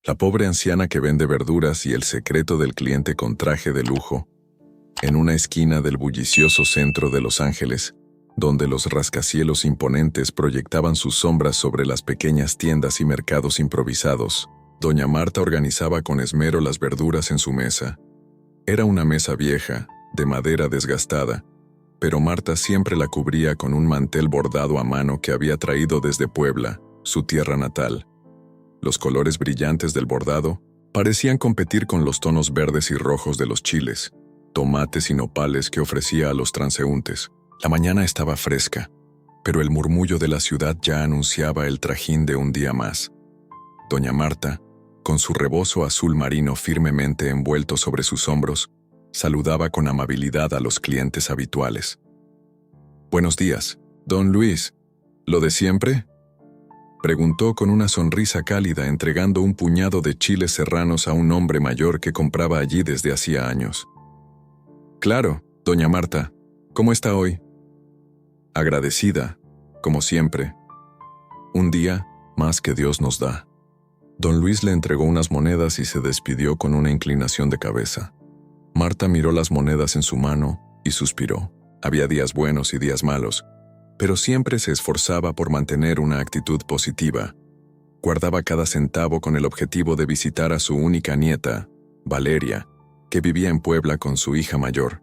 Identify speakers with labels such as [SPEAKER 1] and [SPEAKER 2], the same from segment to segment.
[SPEAKER 1] La pobre anciana que vende verduras y el secreto del cliente con traje de lujo, en una esquina del bullicioso centro de Los Ángeles, donde los rascacielos imponentes proyectaban sus sombras sobre las pequeñas tiendas y mercados improvisados, doña Marta organizaba con esmero las verduras en su mesa. Era una mesa vieja, de madera desgastada, pero Marta siempre la cubría con un mantel bordado a mano que había traído desde Puebla, su tierra natal. Los colores brillantes del bordado parecían competir con los tonos verdes y rojos de los chiles, tomates y nopales que ofrecía a los transeúntes. La mañana estaba fresca, pero el murmullo de la ciudad ya anunciaba el trajín de un día más. Doña Marta, con su rebozo azul marino firmemente envuelto sobre sus hombros, saludaba con amabilidad a los clientes habituales. «Buenos días, don Luis. ¿Lo de siempre?», preguntó con una sonrisa cálida, entregando un puñado de chiles serranos a un hombre mayor que compraba allí desde hacía años. «Claro, doña Marta. ¿Cómo está hoy?». «Agradecida, como siempre. Un día más que Dios nos da». Don Luis le entregó unas monedas y se despidió con una inclinación de cabeza. Marta miró las monedas en su mano y suspiró. Había días buenos y días malos, pero siempre se esforzaba por mantener una actitud positiva. Guardaba cada centavo con el objetivo de visitar a su única nieta, Valeria, que vivía en Puebla con su hija mayor.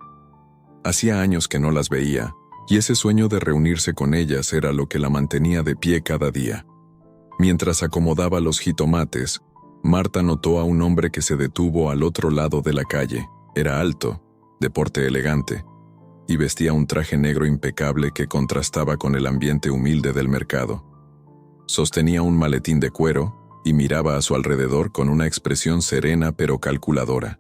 [SPEAKER 1] Hacía años que no las veía, y ese sueño de reunirse con ellas era lo que la mantenía de pie cada día. Mientras acomodaba los jitomates, Marta notó a un hombre que se detuvo al otro lado de la calle. Era alto, de porte elegante, y vestía un traje negro impecable que contrastaba con el ambiente humilde del mercado. Sostenía un maletín de cuero y miraba a su alrededor con una expresión serena pero calculadora.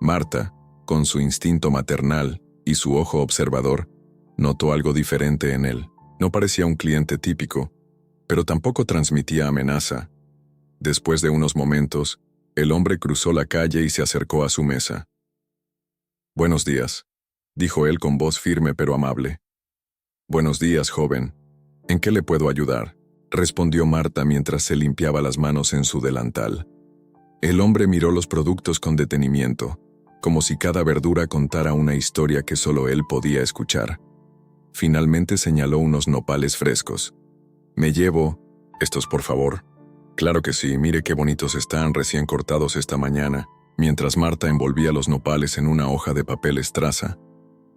[SPEAKER 1] Marta, con su instinto maternal y su ojo observador, notó algo diferente en él. No parecía un cliente típico, pero tampoco transmitía amenaza. Después de unos momentos, el hombre cruzó la calle y se acercó a su mesa. «Buenos días», dijo él con voz firme pero amable. «Buenos días, joven. ¿En qué le puedo ayudar?», respondió Marta mientras se limpiaba las manos en su delantal. El hombre miró los productos con detenimiento, como si cada verdura contara una historia que solo él podía escuchar. Finalmente señaló unos nopales frescos. «¿Me llevo estos, por favor?». «Claro que sí, mire qué bonitos están, recién cortados esta mañana». Mientras Marta envolvía los nopales en una hoja de papel estraza,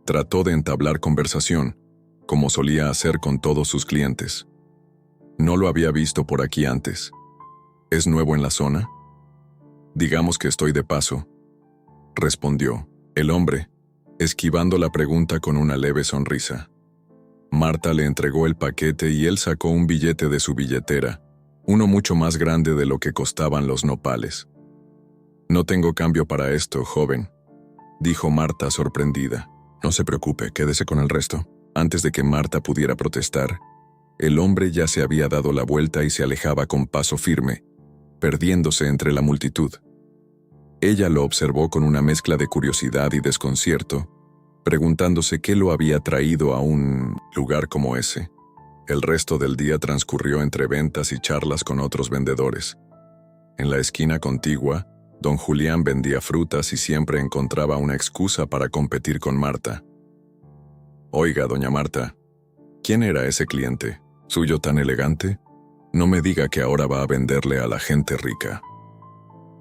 [SPEAKER 1] trató de entablar conversación, como solía hacer con todos sus clientes. «No lo había visto por aquí antes. ¿Es nuevo en la zona?». «Digamos que estoy de paso», respondió el hombre, esquivando la pregunta con una leve sonrisa. Marta le entregó el paquete y él sacó un billete de su billetera, uno mucho más grande de lo que costaban los nopales. «No tengo cambio para esto, joven», dijo Marta sorprendida. «No se preocupe, quédese con el resto». Antes de que Marta pudiera protestar, el hombre ya se había dado la vuelta y se alejaba con paso firme, perdiéndose entre la multitud. Ella lo observó con una mezcla de curiosidad y desconcierto, preguntándose qué lo había traído a un lugar como ese. El resto del día transcurrió entre ventas y charlas con otros vendedores. En la esquina contigua, don Julián vendía frutas y siempre encontraba una excusa para competir con Marta. «Oiga, doña Marta, ¿quién era ese cliente? ¿Suyo tan elegante? No me diga que ahora va a venderle a la gente rica».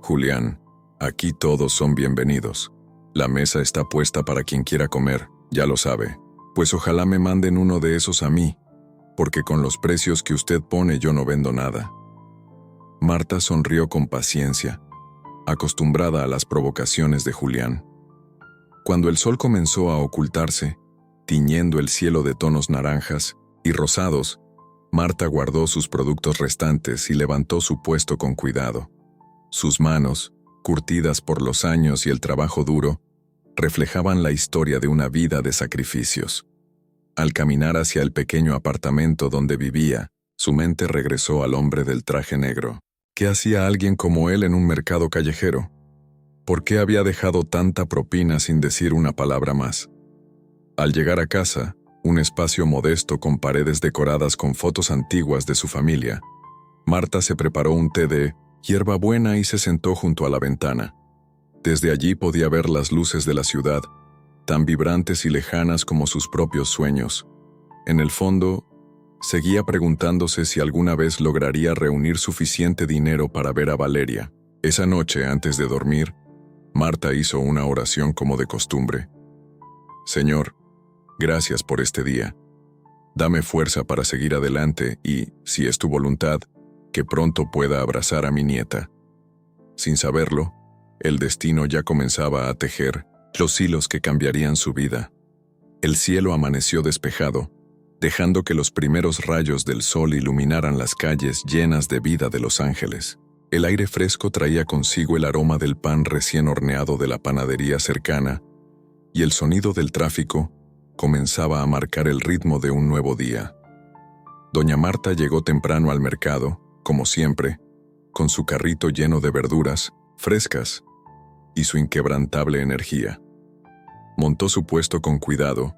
[SPEAKER 1] «Julián, aquí todos son bienvenidos. La mesa está puesta para quien quiera comer, ya lo sabe. Pues ojalá me manden uno de esos a mí, porque con los precios que usted pone yo no vendo nada». Marta sonrió con paciencia, acostumbrada a las provocaciones de Julián. Cuando el sol comenzó a ocultarse, tiñendo el cielo de tonos naranjas y rosados, Marta guardó sus productos restantes y levantó su puesto con cuidado. Sus manos, curtidas por los años y el trabajo duro, reflejaban la historia de una vida de sacrificios. Al caminar hacia el pequeño apartamento donde vivía, su mente regresó al hombre del traje negro. ¿Qué hacía alguien como él en un mercado callejero? ¿Por qué había dejado tanta propina sin decir una palabra más? Al llegar a casa, un espacio modesto con paredes decoradas con fotos antiguas de su familia, Marta se preparó un té de hierbabuena y se sentó junto a la ventana. Desde allí podía ver las luces de la ciudad, tan vibrantes y lejanas como sus propios sueños. En el fondo, seguía preguntándose si alguna vez lograría reunir suficiente dinero para ver a Valeria. Esa noche, antes de dormir, Marta hizo una oración como de costumbre. Señor, gracias por este día. Dame fuerza para seguir adelante y, si es tu voluntad, que pronto pueda abrazar a mi nieta. Sin saberlo, el destino ya comenzaba a tejer los hilos que cambiarían su vida. El cielo amaneció despejado, dejando que los primeros rayos del sol iluminaran las calles llenas de vida de Los Ángeles. El aire fresco traía consigo el aroma del pan recién horneado de la panadería cercana, y el sonido del tráfico comenzaba a marcar el ritmo de un nuevo día. Doña Marta llegó temprano al mercado, como siempre, con su carrito lleno de verduras frescas y su inquebrantable energía. Montó su puesto con cuidado,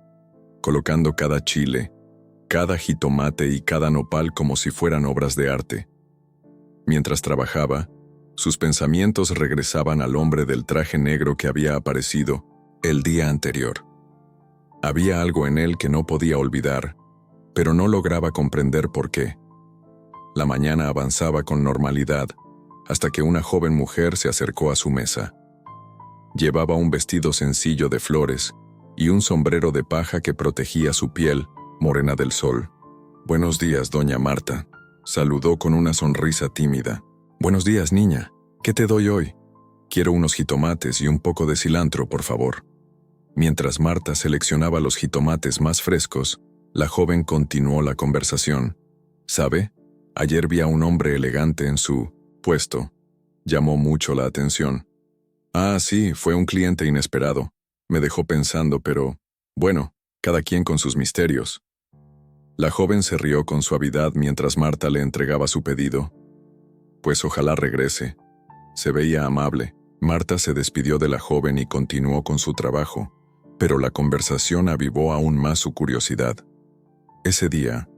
[SPEAKER 1] colocando cada chile, cada jitomate y cada nopal como si fueran obras de arte. Mientras trabajaba, sus pensamientos regresaban al hombre del traje negro que había aparecido el día anterior. Había algo en él que no podía olvidar, pero no lograba comprender por qué. La mañana avanzaba con normalidad, hasta que una joven mujer se acercó a su mesa. Llevaba un vestido sencillo de flores y un sombrero de paja que protegía su piel, morena del sol. «Buenos días, doña Marta», saludó con una sonrisa tímida. «Buenos días, niña. ¿Qué te doy hoy? Quiero unos jitomates y un poco de cilantro, por favor». Mientras Marta seleccionaba los jitomates más frescos, la joven continuó la conversación. «¿Sabe? Ayer vi a un hombre elegante en su puesto. Llamó mucho la atención». «Ah, sí, fue un cliente inesperado. Me dejó pensando, pero, bueno, cada quien con sus misterios». La joven se rió con suavidad mientras Marta le entregaba su pedido. «Pues ojalá regrese». Se veía amable. Marta se despidió de la joven y continuó con su trabajo, pero la conversación avivó aún más su curiosidad. Ese día,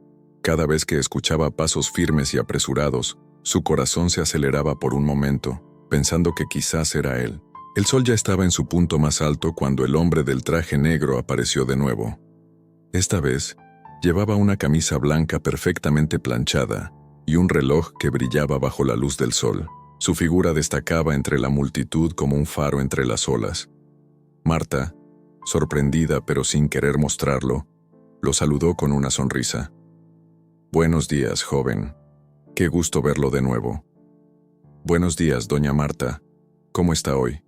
[SPEAKER 1] cada vez que escuchaba pasos firmes y apresurados, su corazón se aceleraba por un momento, pensando que quizás era él. El sol ya estaba en su punto más alto cuando el hombre del traje negro apareció de nuevo. Esta vez, llevaba una camisa blanca perfectamente planchada y un reloj que brillaba bajo la luz del sol. Su figura destacaba entre la multitud como un faro entre las olas. Marta, sorprendida pero sin querer mostrarlo, lo saludó con una sonrisa. «Buenos días, joven. Qué gusto verlo de nuevo». «Buenos días, doña Marta. ¿Cómo está hoy?»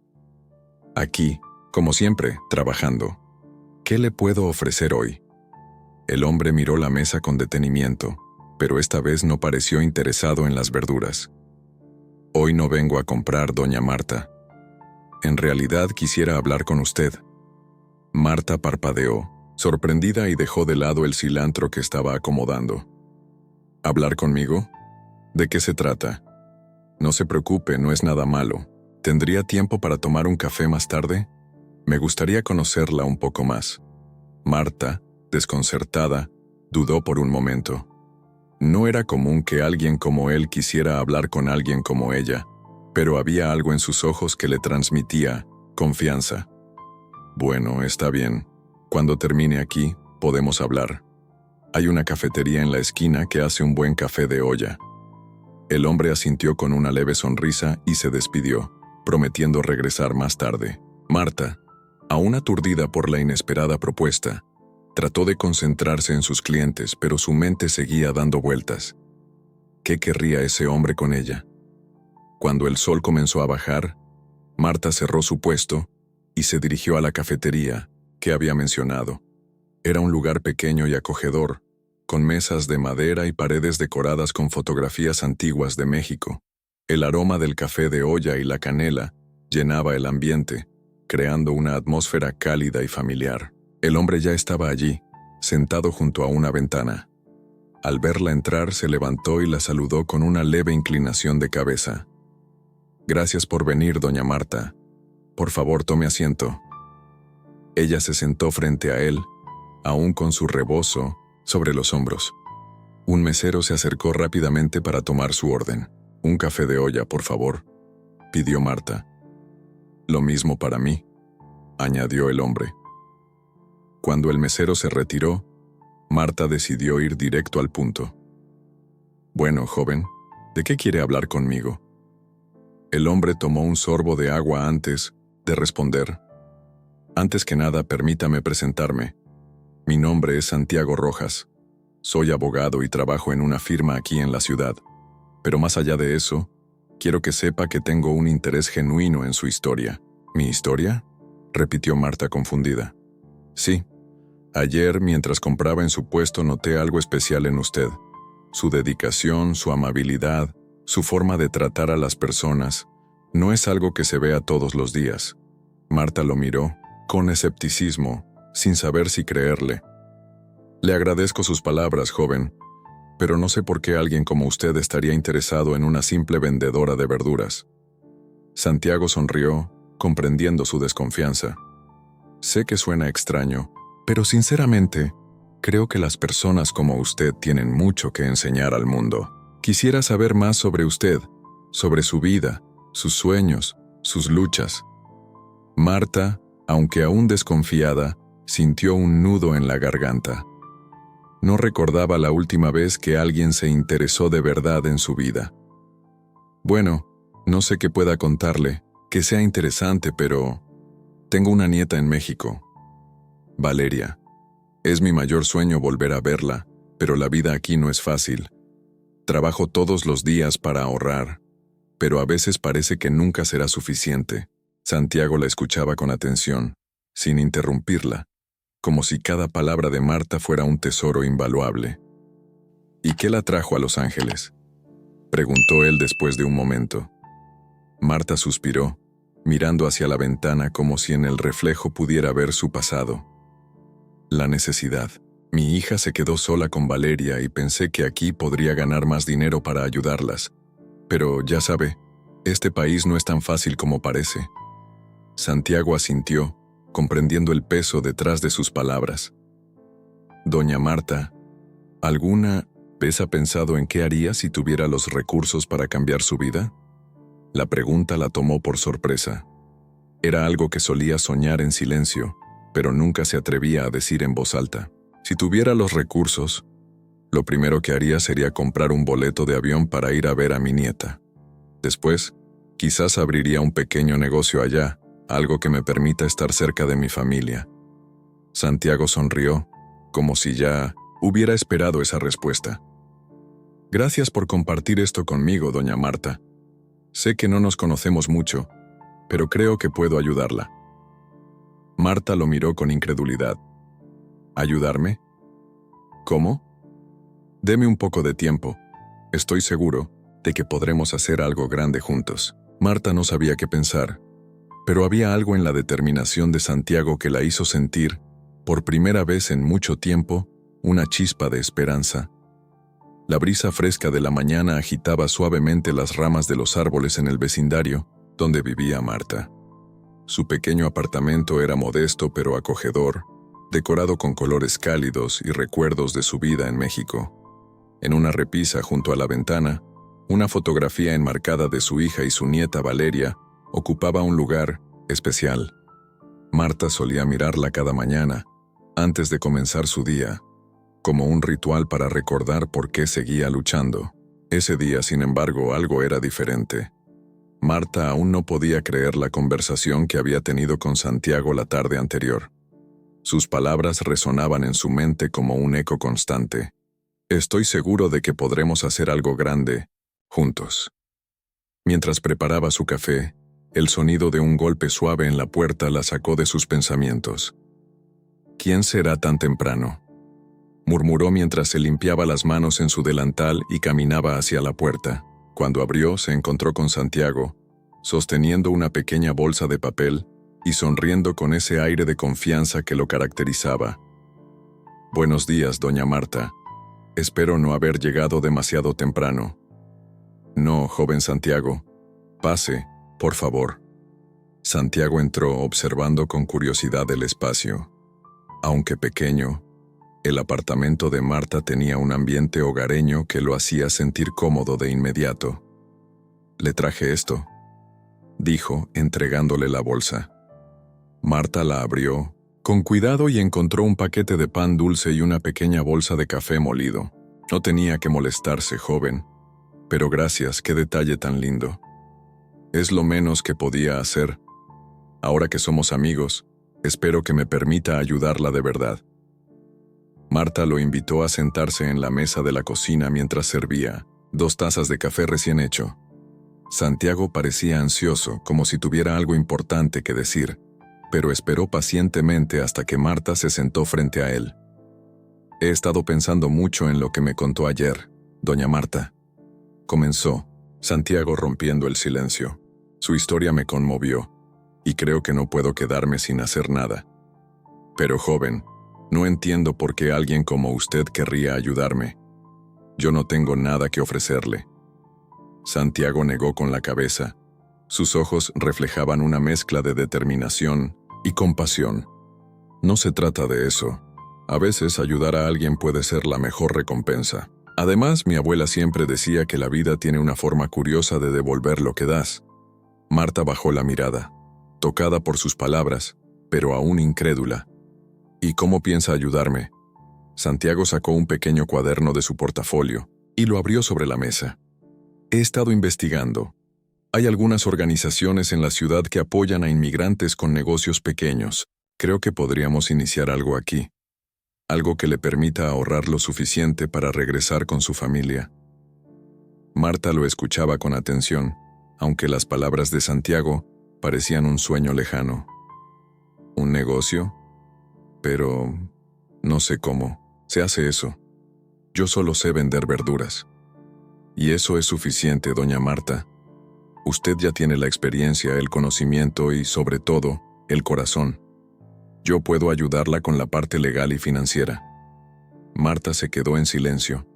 [SPEAKER 1] «Aquí, como siempre, trabajando. ¿Qué le puedo ofrecer hoy?» El hombre miró la mesa con detenimiento, pero esta vez no pareció interesado en las verduras. «Hoy no vengo a comprar, doña Marta. En realidad quisiera hablar con usted». Marta parpadeó, sorprendida, y dejó de lado el cilantro que estaba acomodando. «¿Hablar conmigo? ¿De qué se trata?» «No se preocupe, no es nada malo. ¿Tendría tiempo para tomar un café más tarde? Me gustaría conocerla un poco más». Marta, desconcertada, dudó por un momento. No era común que alguien como él quisiera hablar con alguien como ella, pero había algo en sus ojos que le transmitía confianza. «Bueno, está bien. Cuando termine aquí, podemos hablar. Hay una cafetería en la esquina que hace un buen café de olla». El hombre asintió con una leve sonrisa y se despidió, prometiendo regresar más tarde. Marta, aún aturdida por la inesperada propuesta, trató de concentrarse en sus clientes, pero su mente seguía dando vueltas. ¿Qué querría ese hombre con ella? Cuando el sol comenzó a bajar, Marta cerró su puesto y se dirigió a la cafetería que había mencionado. Era un lugar pequeño y acogedor, con mesas de madera y paredes decoradas con fotografías antiguas de México. El aroma del café de olla y la canela llenaba el ambiente, creando una atmósfera cálida y familiar. El hombre ya estaba allí, sentado junto a una ventana. Al verla entrar, se levantó y la saludó con una leve inclinación de cabeza. «Gracias por venir, doña Marta. Por favor, tome asiento». Ella se sentó frente a él, aún con su rebozo sobre los hombros. Un mesero se acercó rápidamente para tomar su orden. Un café de olla, por favor, pidió Marta. Lo mismo para mí, añadió el hombre. Cuando el mesero se retiró, Marta decidió ir directo al punto. Bueno, joven, ¿de qué quiere hablar conmigo? El hombre tomó un sorbo de agua antes de responder. Antes que nada, permítame presentarme. Mi nombre es Santiago Rojas. Soy abogado y trabajo en una firma aquí en la ciudad. Pero más allá de eso, quiero que sepa que tengo un interés genuino en su historia. ¿Mi historia?, repitió Marta confundida. Sí. Ayer, mientras compraba en su puesto, noté algo especial en usted. Su dedicación, su amabilidad, su forma de tratar a las personas, no es algo que se vea todos los días. Marta lo miró, con escepticismo, sin saber si creerle. Le agradezco sus palabras, joven, pero no sé por qué alguien como usted estaría interesado en una simple vendedora de verduras. Santiago sonrió, comprendiendo su desconfianza. Sé que suena extraño, pero sinceramente, creo que las personas como usted tienen mucho que enseñar al mundo. Quisiera saber más sobre usted, sobre su vida, sus sueños, sus luchas. Marta, aunque aún desconfiada, sintió un nudo en la garganta. No recordaba la última vez que alguien se interesó de verdad en su vida. Bueno, no sé qué pueda contarle, que sea interesante, pero tengo una nieta en México. Valeria. Es mi mayor sueño volver a verla, pero la vida aquí no es fácil. Trabajo todos los días para ahorrar, pero a veces parece que nunca será suficiente. Santiago la escuchaba con atención, sin interrumpirla, como si cada palabra de Marta fuera un tesoro invaluable. ¿Y qué la trajo a Los Ángeles?, preguntó él después de un momento. Marta suspiró, mirando hacia la ventana como si en el reflejo pudiera ver su pasado. La necesidad. Mi hija se quedó sola con Valeria y pensé que aquí podría ganar más dinero para ayudarlas. Pero, ya sabe, este país no es tan fácil como parece. Santiago asintió, comprendiendo el peso detrás de sus palabras. Doña Marta, ¿alguna vez ha pensado en qué haría si tuviera los recursos para cambiar su vida? La pregunta la tomó por sorpresa. Era algo que solía soñar en silencio, pero nunca se atrevía a decir en voz alta. Si tuviera los recursos, lo primero que haría sería comprar un boleto de avión para ir a ver a mi nieta. Después, quizás abriría un pequeño negocio allá, algo que me permita estar cerca de mi familia. Santiago sonrió, como si ya hubiera esperado esa respuesta. Gracias por compartir esto conmigo, doña Marta. Sé que no nos conocemos mucho, pero creo que puedo ayudarla. Marta lo miró con incredulidad. ¿Ayudarme? ¿Cómo? Deme un poco de tiempo. Estoy seguro de que podremos hacer algo grande juntos. Marta no sabía qué pensar, pero había algo en la determinación de Santiago que la hizo sentir, por primera vez en mucho tiempo, una chispa de esperanza. La brisa fresca de la mañana agitaba suavemente las ramas de los árboles en el vecindario donde vivía Marta. Su pequeño apartamento era modesto pero acogedor, decorado con colores cálidos y recuerdos de su vida en México. En una repisa junto a la ventana, una fotografía enmarcada de su hija y su nieta Valeria ocupaba un lugar especial. Marta solía mirarla cada mañana, antes de comenzar su día, como un ritual para recordar por qué seguía luchando. Ese día, sin embargo, algo era diferente. Marta aún no podía creer la conversación que había tenido con Santiago la tarde anterior. Sus palabras resonaban en su mente como un eco constante. Estoy seguro de que podremos hacer algo grande, juntos. Mientras preparaba su café, el sonido de un golpe suave en la puerta la sacó de sus pensamientos. ¿Quién será tan temprano?, murmuró mientras se limpiaba las manos en su delantal y caminaba hacia la puerta. Cuando abrió, se encontró con Santiago, sosteniendo una pequeña bolsa de papel y sonriendo con ese aire de confianza que lo caracterizaba. Buenos días, doña Marta. Espero no haber llegado demasiado temprano. No, joven Santiago. Pase, por favor. Santiago entró observando con curiosidad el espacio. Aunque pequeño, el apartamento de Marta tenía un ambiente hogareño que lo hacía sentir cómodo de inmediato. Le traje esto, dijo, entregándole la bolsa. Marta la abrió con cuidado y encontró un paquete de pan dulce y una pequeña bolsa de café molido. No tenía que molestarse, joven. Pero gracias, qué detalle tan lindo. Es lo menos que podía hacer. Ahora que somos amigos, espero que me permita ayudarla de verdad. Marta lo invitó a sentarse en la mesa de la cocina mientras servía 2 tazas de café recién hecho. Santiago parecía ansioso, como si tuviera algo importante que decir, pero esperó pacientemente hasta que Marta se sentó frente a él. He estado pensando mucho en lo que me contó ayer, doña Marta. Comenzó, Santiago rompiendo el silencio. Su historia me conmovió, y creo que no puedo quedarme sin hacer nada. Pero joven, no entiendo por qué alguien como usted querría ayudarme. Yo no tengo nada que ofrecerle. Santiago negó con la cabeza. Sus ojos reflejaban una mezcla de determinación y compasión. No se trata de eso. A veces ayudar a alguien puede ser la mejor recompensa. Además, mi abuela siempre decía que la vida tiene una forma curiosa de devolver lo que das. Marta bajó la mirada, tocada por sus palabras, pero aún incrédula. ¿Y cómo piensa ayudarme? Santiago sacó un pequeño cuaderno de su portafolio y lo abrió sobre la mesa. He estado investigando. Hay algunas organizaciones en la ciudad que apoyan a inmigrantes con negocios pequeños. Creo que podríamos iniciar algo aquí. Algo que le permita ahorrar lo suficiente para regresar con su familia. Marta lo escuchaba con atención, aunque las palabras de Santiago parecían un sueño lejano. ¿Un negocio? Pero no sé cómo se hace eso. Yo solo sé vender verduras. Y eso es suficiente, doña Marta. Usted ya tiene la experiencia, el conocimiento y, sobre todo, el corazón. Yo puedo ayudarla con la parte legal y financiera. Marta se quedó en silencio,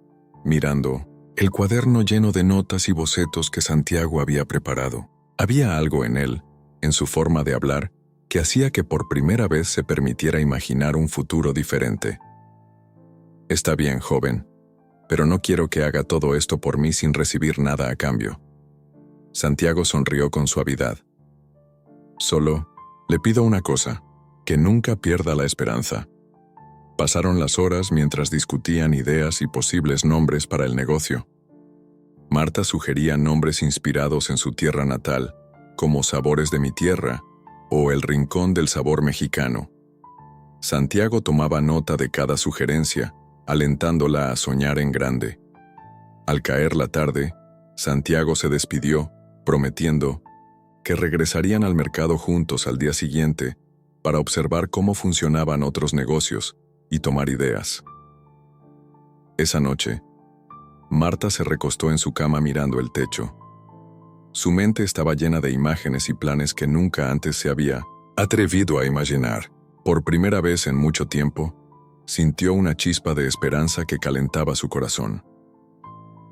[SPEAKER 1] mirando el cuaderno lleno de notas y bocetos que Santiago había preparado. Había algo en él, en su forma de hablar, que hacía que por primera vez se permitiera imaginar un futuro diferente. Está bien, joven, pero no quiero que haga todo esto por mí sin recibir nada a cambio. Santiago sonrió con suavidad. Solo le pido una cosa, que nunca pierda la esperanza. Pasaron las horas mientras discutían ideas y posibles nombres para el negocio. Marta sugería nombres inspirados en su tierra natal, como Sabores de mi Tierra o El Rincón del Sabor Mexicano. Santiago tomaba nota de cada sugerencia, alentándola a soñar en grande. Al caer la tarde, Santiago se despidió, prometiendo que regresarían al mercado juntos al día siguiente para observar cómo funcionaban otros negocios y tomar ideas. Esa noche, Marta se recostó en su cama mirando el techo. Su mente estaba llena de imágenes y planes que nunca antes se había atrevido a imaginar. Por primera vez en mucho tiempo, sintió una chispa de esperanza que calentaba su corazón.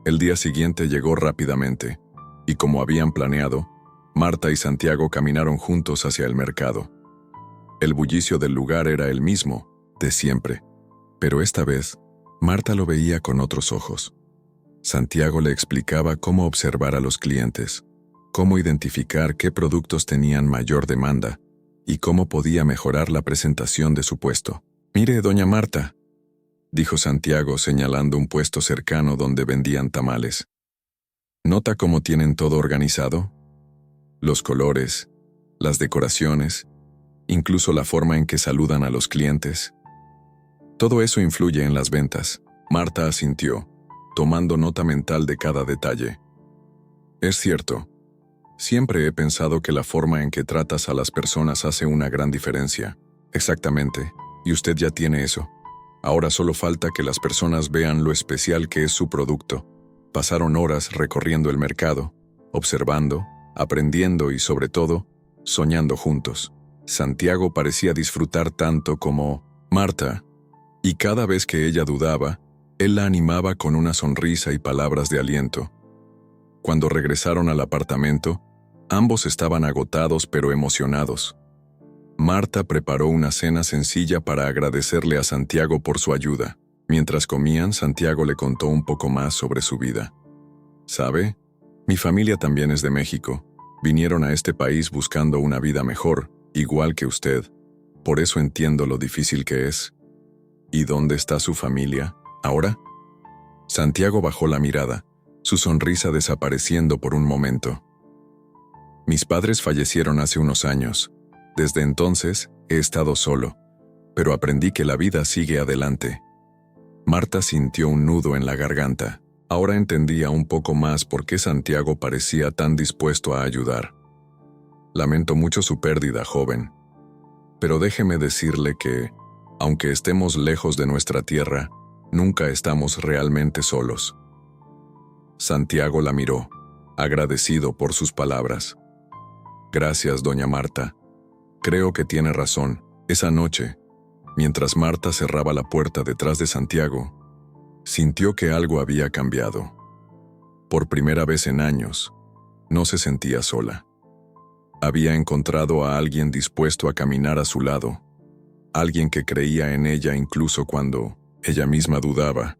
[SPEAKER 1] El día siguiente llegó rápidamente, y como habían planeado, Marta y Santiago caminaron juntos hacia el mercado. El bullicio del lugar era el mismo, de siempre, pero esta vez, Marta lo veía con otros ojos. Santiago le explicaba cómo observar a los clientes, cómo identificar qué productos tenían mayor demanda y cómo podía mejorar la presentación de su puesto. «Mire, doña Marta», dijo Santiago señalando un puesto cercano donde vendían tamales. «¿Nota cómo tienen todo organizado? Los colores, las decoraciones, incluso la forma en que saludan a los clientes. Todo eso influye en las ventas». Marta asintió, tomando nota mental de cada detalle. «Es cierto. Siempre he pensado que la forma en que tratas a las personas hace una gran diferencia». «Exactamente. Y usted ya tiene eso. Ahora solo falta que las personas vean lo especial que es su producto». Pasaron horas recorriendo el mercado, observando, aprendiendo y, sobre todo, soñando juntos. Santiago parecía disfrutar tanto como Marta, y cada vez que ella dudaba, él la animaba con una sonrisa y palabras de aliento. Cuando regresaron al apartamento, ambos estaban agotados pero emocionados. Marta preparó una cena sencilla para agradecerle a Santiago por su ayuda. Mientras comían, Santiago le contó un poco más sobre su vida. «¿Sabe? Mi familia también es de México. Vinieron a este país buscando una vida mejor, igual que usted. Por eso entiendo lo difícil que es. ¿Y dónde está su familia ahora? Santiago bajó la mirada, su sonrisa desapareciendo por un momento. Mis padres fallecieron hace unos años. Desde entonces he estado solo, pero aprendí que la vida sigue adelante. Marta sintió un nudo en la garganta. Ahora entendía un poco más por qué Santiago parecía tan dispuesto a ayudar. Lamento mucho su pérdida, joven. Pero déjeme decirle que, aunque estemos lejos de nuestra tierra, nunca estamos realmente solos. Santiago la miró, agradecido por sus palabras. Gracias, doña Marta. Creo que tiene razón. Esa noche, mientras Marta cerraba la puerta detrás de Santiago, sintió que algo había cambiado. Por primera vez en años, no se sentía sola. Había encontrado a alguien dispuesto a caminar a su lado, alguien que creía en ella incluso cuando ella misma dudaba,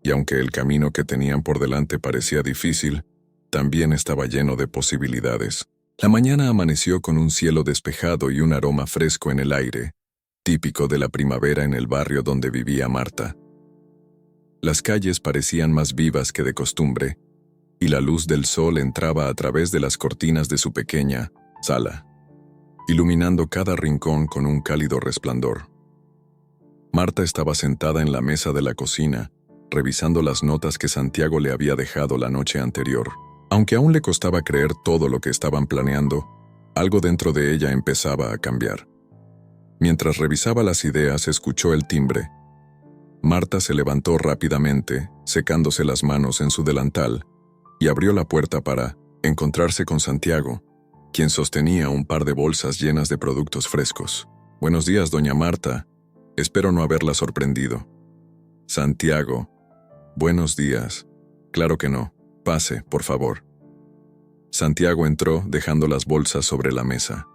[SPEAKER 1] y aunque el camino que tenían por delante parecía difícil, también estaba lleno de posibilidades. La mañana amaneció con un cielo despejado y un aroma fresco en el aire, típico de la primavera en el barrio donde vivía Marta. Las calles parecían más vivas que de costumbre, y la luz del sol entraba a través de las cortinas de su pequeña sala, iluminando cada rincón con un cálido resplandor. Marta estaba sentada en la mesa de la cocina, revisando las notas que Santiago le había dejado la noche anterior. Aunque aún le costaba creer todo lo que estaban planeando, algo dentro de ella empezaba a cambiar. Mientras revisaba las ideas, escuchó el timbre. Marta se levantó rápidamente, secándose las manos en su delantal, y abrió la puerta para encontrarse con Santiago, quien sostenía un par de bolsas llenas de productos frescos. «Buenos días, doña Marta. Espero no haberla sorprendido». «Santiago, buenos días». «Claro que no. Pase, por favor». Santiago entró, dejando las bolsas sobre la mesa.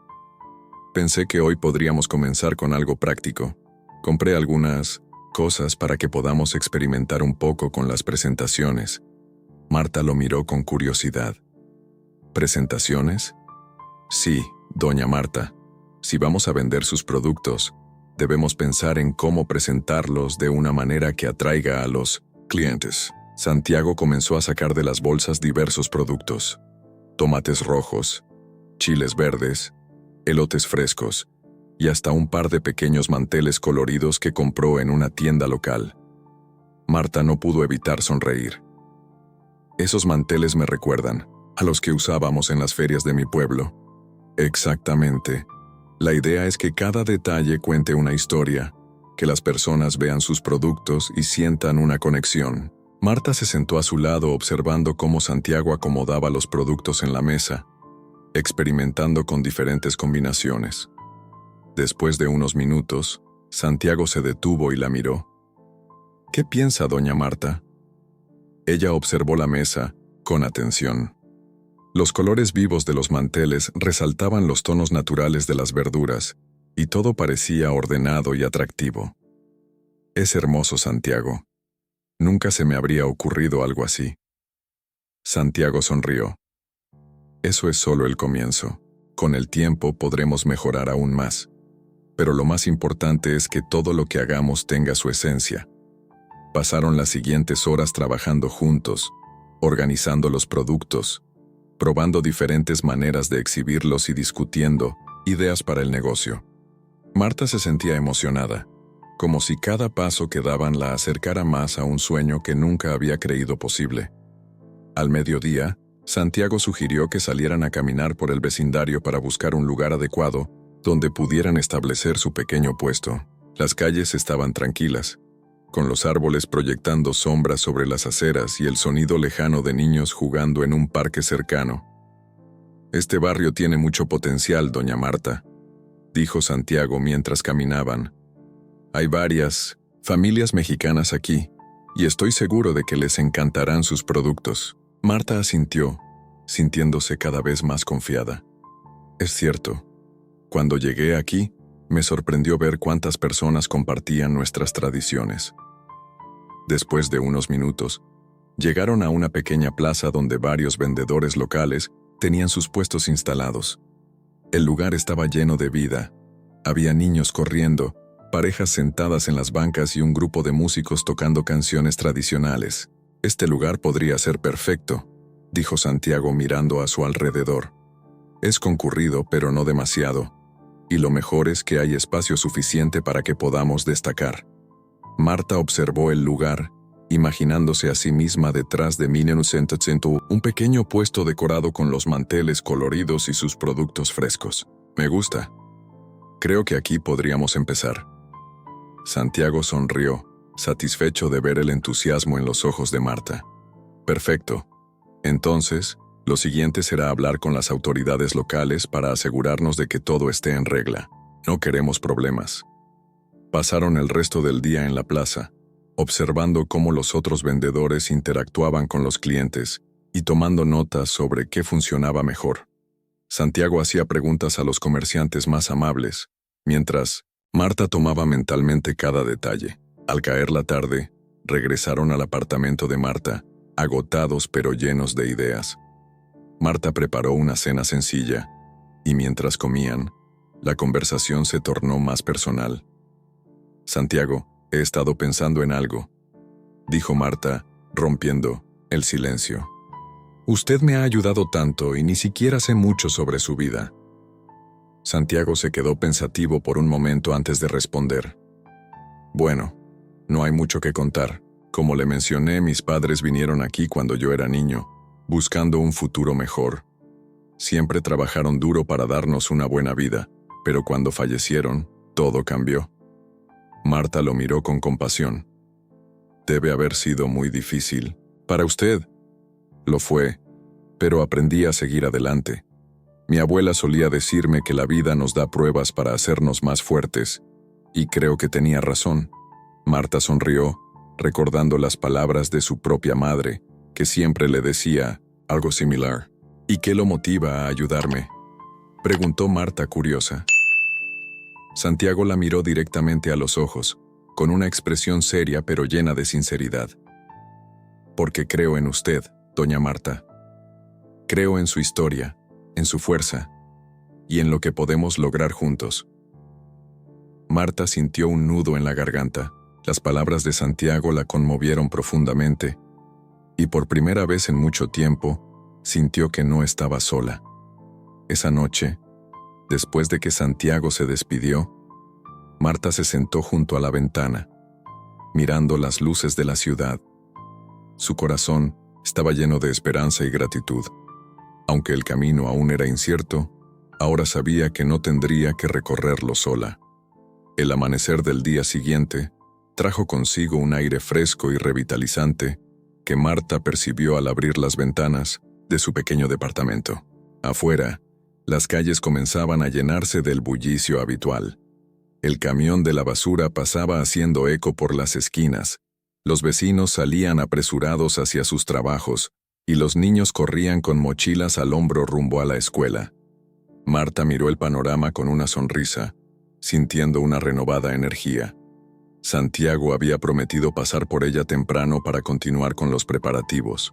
[SPEAKER 1] «Pensé que hoy podríamos comenzar con algo práctico. Compré algunas cosas para que podamos experimentar un poco con las presentaciones». Marta lo miró con curiosidad. ¿Presentaciones? Sí, doña Marta. Si vamos a vender sus productos, debemos pensar en cómo presentarlos de una manera que atraiga a los clientes. Santiago comenzó a sacar de las bolsas diversos productos: tomates rojos, chiles verdes, elotes frescos y hasta un par de pequeños manteles coloridos que compró en una tienda local. Marta no pudo evitar sonreír. Esos manteles me recuerdan a los que usábamos en las ferias de mi pueblo. Exactamente. La idea es que cada detalle cuente una historia, que las personas vean sus productos y sientan una conexión. Marta se sentó a su lado observando cómo Santiago acomodaba los productos en la mesa, experimentando con diferentes combinaciones. Después de unos minutos, Santiago se detuvo y la miró. ¿Qué piensa, doña Marta? Ella observó la mesa con atención. Los colores vivos de los manteles resaltaban los tonos naturales de las verduras, y todo parecía ordenado y atractivo. Es hermoso, Santiago. Nunca se me habría ocurrido algo así. Santiago sonrió. Eso es solo el comienzo. Con el tiempo podremos mejorar aún más. Pero lo más importante es que todo lo que hagamos tenga su esencia. Pasaron las siguientes horas trabajando juntos, organizando los productos, probando diferentes maneras de exhibirlos y discutiendo ideas para el negocio. Marta se sentía emocionada, como si cada paso que daban la acercara más a un sueño que nunca había creído posible. Al mediodía, Santiago sugirió que salieran a caminar por el vecindario para buscar un lugar adecuado donde pudieran establecer su pequeño puesto. Las calles estaban tranquilas, con los árboles proyectando sombras sobre las aceras y el sonido lejano de niños jugando en un parque cercano. «Este barrio tiene mucho potencial, doña Marta», dijo Santiago mientras caminaban. «Hay varias familias mexicanas aquí, y estoy seguro de que les encantarán sus productos». Marta asintió, sintiéndose cada vez más confiada. «Es cierto. Cuando llegué aquí, me sorprendió ver cuántas personas compartían nuestras tradiciones». Después de unos minutos, Llegaron a una pequeña plaza donde varios vendedores locales tenían sus puestos instalados. El lugar estaba lleno de vida. Había niños corriendo, parejas sentadas en las bancas y un grupo de músicos tocando canciones tradicionales. «Este lugar podría ser perfecto», dijo Santiago mirando a su alrededor. «Es concurrido, pero no demasiado. Y lo mejor es que hay espacio suficiente para que podamos destacar». Marta observó el lugar, imaginándose a sí misma detrás de un pequeño puesto decorado con los manteles coloridos y sus productos frescos. «Me gusta. Creo que aquí podríamos empezar». Santiago sonrió, satisfecho de ver el entusiasmo en los ojos de Marta. «Perfecto. Entonces, lo siguiente será hablar con las autoridades locales para asegurarnos de que todo esté en regla. No queremos problemas». Pasaron el resto del día en la plaza, observando cómo los otros vendedores interactuaban con los clientes y tomando notas sobre qué funcionaba mejor. Santiago hacía preguntas a los comerciantes más amables, mientras Marta tomaba mentalmente cada detalle. Al caer la tarde, regresaron al apartamento de Marta, agotados pero llenos de ideas. Marta preparó una cena sencilla, y mientras comían, la conversación se tornó más personal. «Santiago, he estado pensando en algo», dijo Marta, rompiendo el silencio. «Usted me ha ayudado tanto y ni siquiera sé mucho sobre su vida». Santiago se quedó pensativo por un momento antes de responder. «Bueno, no hay mucho que contar. Como le mencioné, mis padres vinieron aquí cuando yo era niño, buscando un futuro mejor. Siempre trabajaron duro para darnos una buena vida, pero cuando fallecieron, todo cambió». Marta lo miró con compasión. «Debe haber sido muy difícil. Para usted». «Lo fue, pero aprendí a seguir adelante. Mi abuela solía decirme que la vida nos da pruebas para hacernos más fuertes, y creo que tenía razón». Marta sonrió, recordando las palabras de su propia madre, que siempre le decía algo similar. «¿Y qué lo motiva a ayudarme?», preguntó Marta curiosa. Santiago la miró directamente a los ojos, con una expresión seria pero llena de sinceridad. «Porque creo en usted, doña Marta. Creo en su historia, en su fuerza, y en lo que podemos lograr juntos». Marta sintió un nudo en la garganta. Las palabras de Santiago la conmovieron profundamente, y por primera vez en mucho tiempo, sintió que no estaba sola. Esa noche, después de que Santiago se despidió, Marta se sentó junto a la ventana, mirando las luces de la ciudad. Su corazón estaba lleno de esperanza y gratitud. Aunque el camino aún era incierto, ahora sabía que no tendría que recorrerlo sola. El amanecer del día siguiente trajo consigo un aire fresco y revitalizante que Marta percibió al abrir las ventanas de su pequeño departamento. Afuera, las calles comenzaban a llenarse del bullicio habitual. El camión de la basura pasaba haciendo eco por las esquinas, los vecinos salían apresurados hacia sus trabajos y los niños corrían con mochilas al hombro rumbo a la escuela. Marta miró el panorama con una sonrisa, sintiendo una renovada energía. Santiago había prometido pasar por ella temprano para continuar con los preparativos.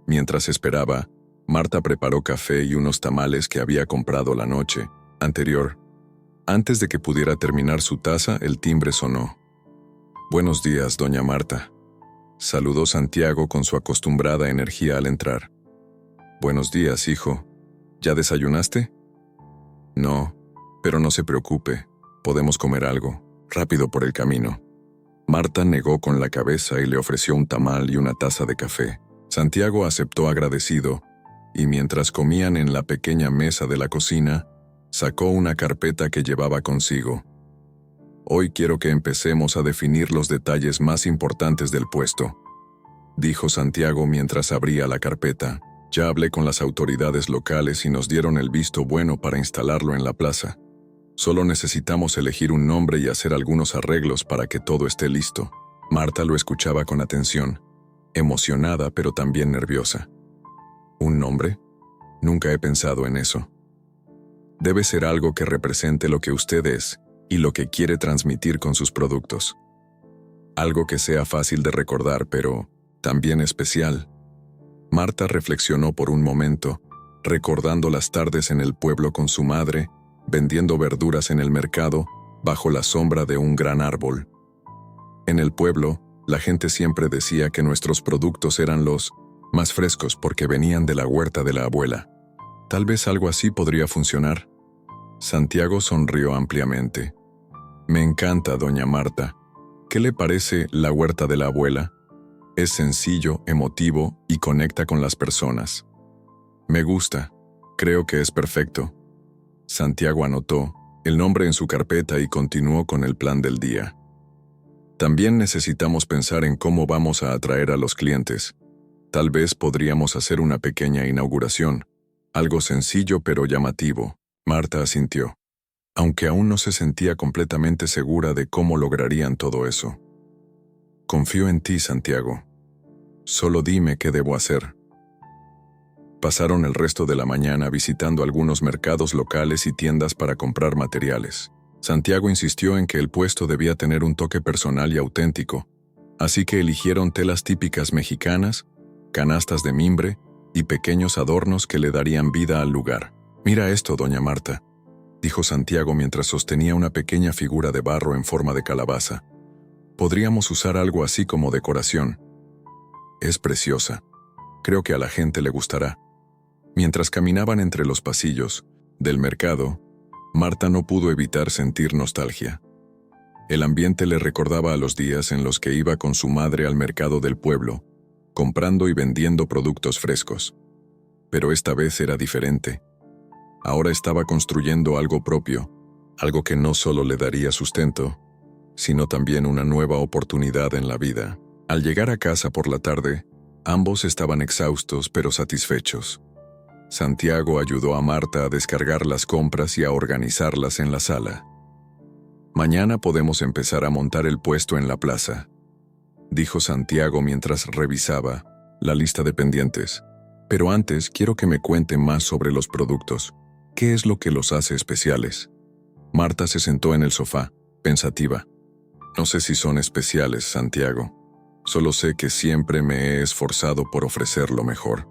[SPEAKER 1] Mientras esperaba, Marta preparó café y unos tamales que había comprado la noche anterior. Antes de que pudiera terminar su taza, el timbre sonó. «Buenos días, doña Marta», saludó Santiago con su acostumbrada energía al entrar. «Buenos días, hijo. ¿Ya desayunaste?» «No, pero no se preocupe, podemos comer algo, rápido por el camino». Marta negó con la cabeza y le ofreció un tamal y una taza de café. Santiago aceptó agradecido, y mientras comían en la pequeña mesa de la cocina, sacó una carpeta que llevaba consigo. «Hoy quiero que empecemos a definir los detalles más importantes del puesto», dijo Santiago mientras abría la carpeta. «Ya hablé con las autoridades locales y nos dieron el visto bueno para instalarlo en la plaza. Solo necesitamos elegir un nombre y hacer algunos arreglos para que todo esté listo». Marta lo escuchaba con atención, emocionada pero también nerviosa. «¿Un nombre? Nunca he pensado en eso. Debe ser algo que represente lo que usted es y lo que quiere transmitir con sus productos. Algo que sea fácil de recordar, pero también especial. Marta reflexionó por un momento, recordando las tardes en el pueblo con su madre, vendiendo verduras en el mercado, bajo la sombra de un gran árbol. En el pueblo, la gente siempre decía que nuestros productos eran los más frescos porque venían de la huerta de la abuela. Tal vez algo así podría funcionar. Santiago sonrió ampliamente. Me encanta, doña Marta. ¿Qué le parece la huerta de la abuela? Es sencillo, emotivo y conecta con las personas. Me gusta. Creo que es perfecto. Santiago anotó el nombre en su carpeta y continuó con el plan del día. También necesitamos pensar en cómo vamos a atraer a los clientes. Tal vez podríamos hacer una pequeña inauguración. Algo sencillo pero llamativo. Marta asintió, aunque aún no se sentía completamente segura de cómo lograrían todo eso. Confío en ti, Santiago. Solo dime qué debo hacer. Pasaron el resto de la mañana visitando algunos mercados locales y tiendas para comprar materiales. Santiago insistió en que el puesto debía tener un toque personal y auténtico, así que eligieron telas típicas mexicanas, canastas de mimbre y pequeños adornos que le darían vida al lugar. Mira esto, doña Marta, dijo Santiago mientras sostenía una pequeña figura de barro en forma de calabaza. Podríamos usar algo así como decoración. Es preciosa. Creo que a la gente le gustará. Mientras caminaban entre los pasillos del mercado, Marta no pudo evitar sentir nostalgia. El ambiente le recordaba a los días en los que iba con su madre al mercado del pueblo, comprando y vendiendo productos frescos. Pero esta vez era diferente. Ahora estaba construyendo algo propio, algo que no solo le daría sustento, sino también una nueva oportunidad en la vida. Al llegar a casa por la tarde, ambos estaban exhaustos pero satisfechos. Santiago ayudó a Marta a descargar las compras y a organizarlas en la sala. Mañana podemos empezar a montar el puesto en la plaza, dijo Santiago mientras revisaba la lista de pendientes. Pero antes quiero que me cuente más sobre los productos. ¿Qué es lo que los hace especiales? Marta se sentó en el sofá, pensativa. No sé si son especiales, Santiago. Solo sé que siempre me he esforzado por ofrecer lo mejor.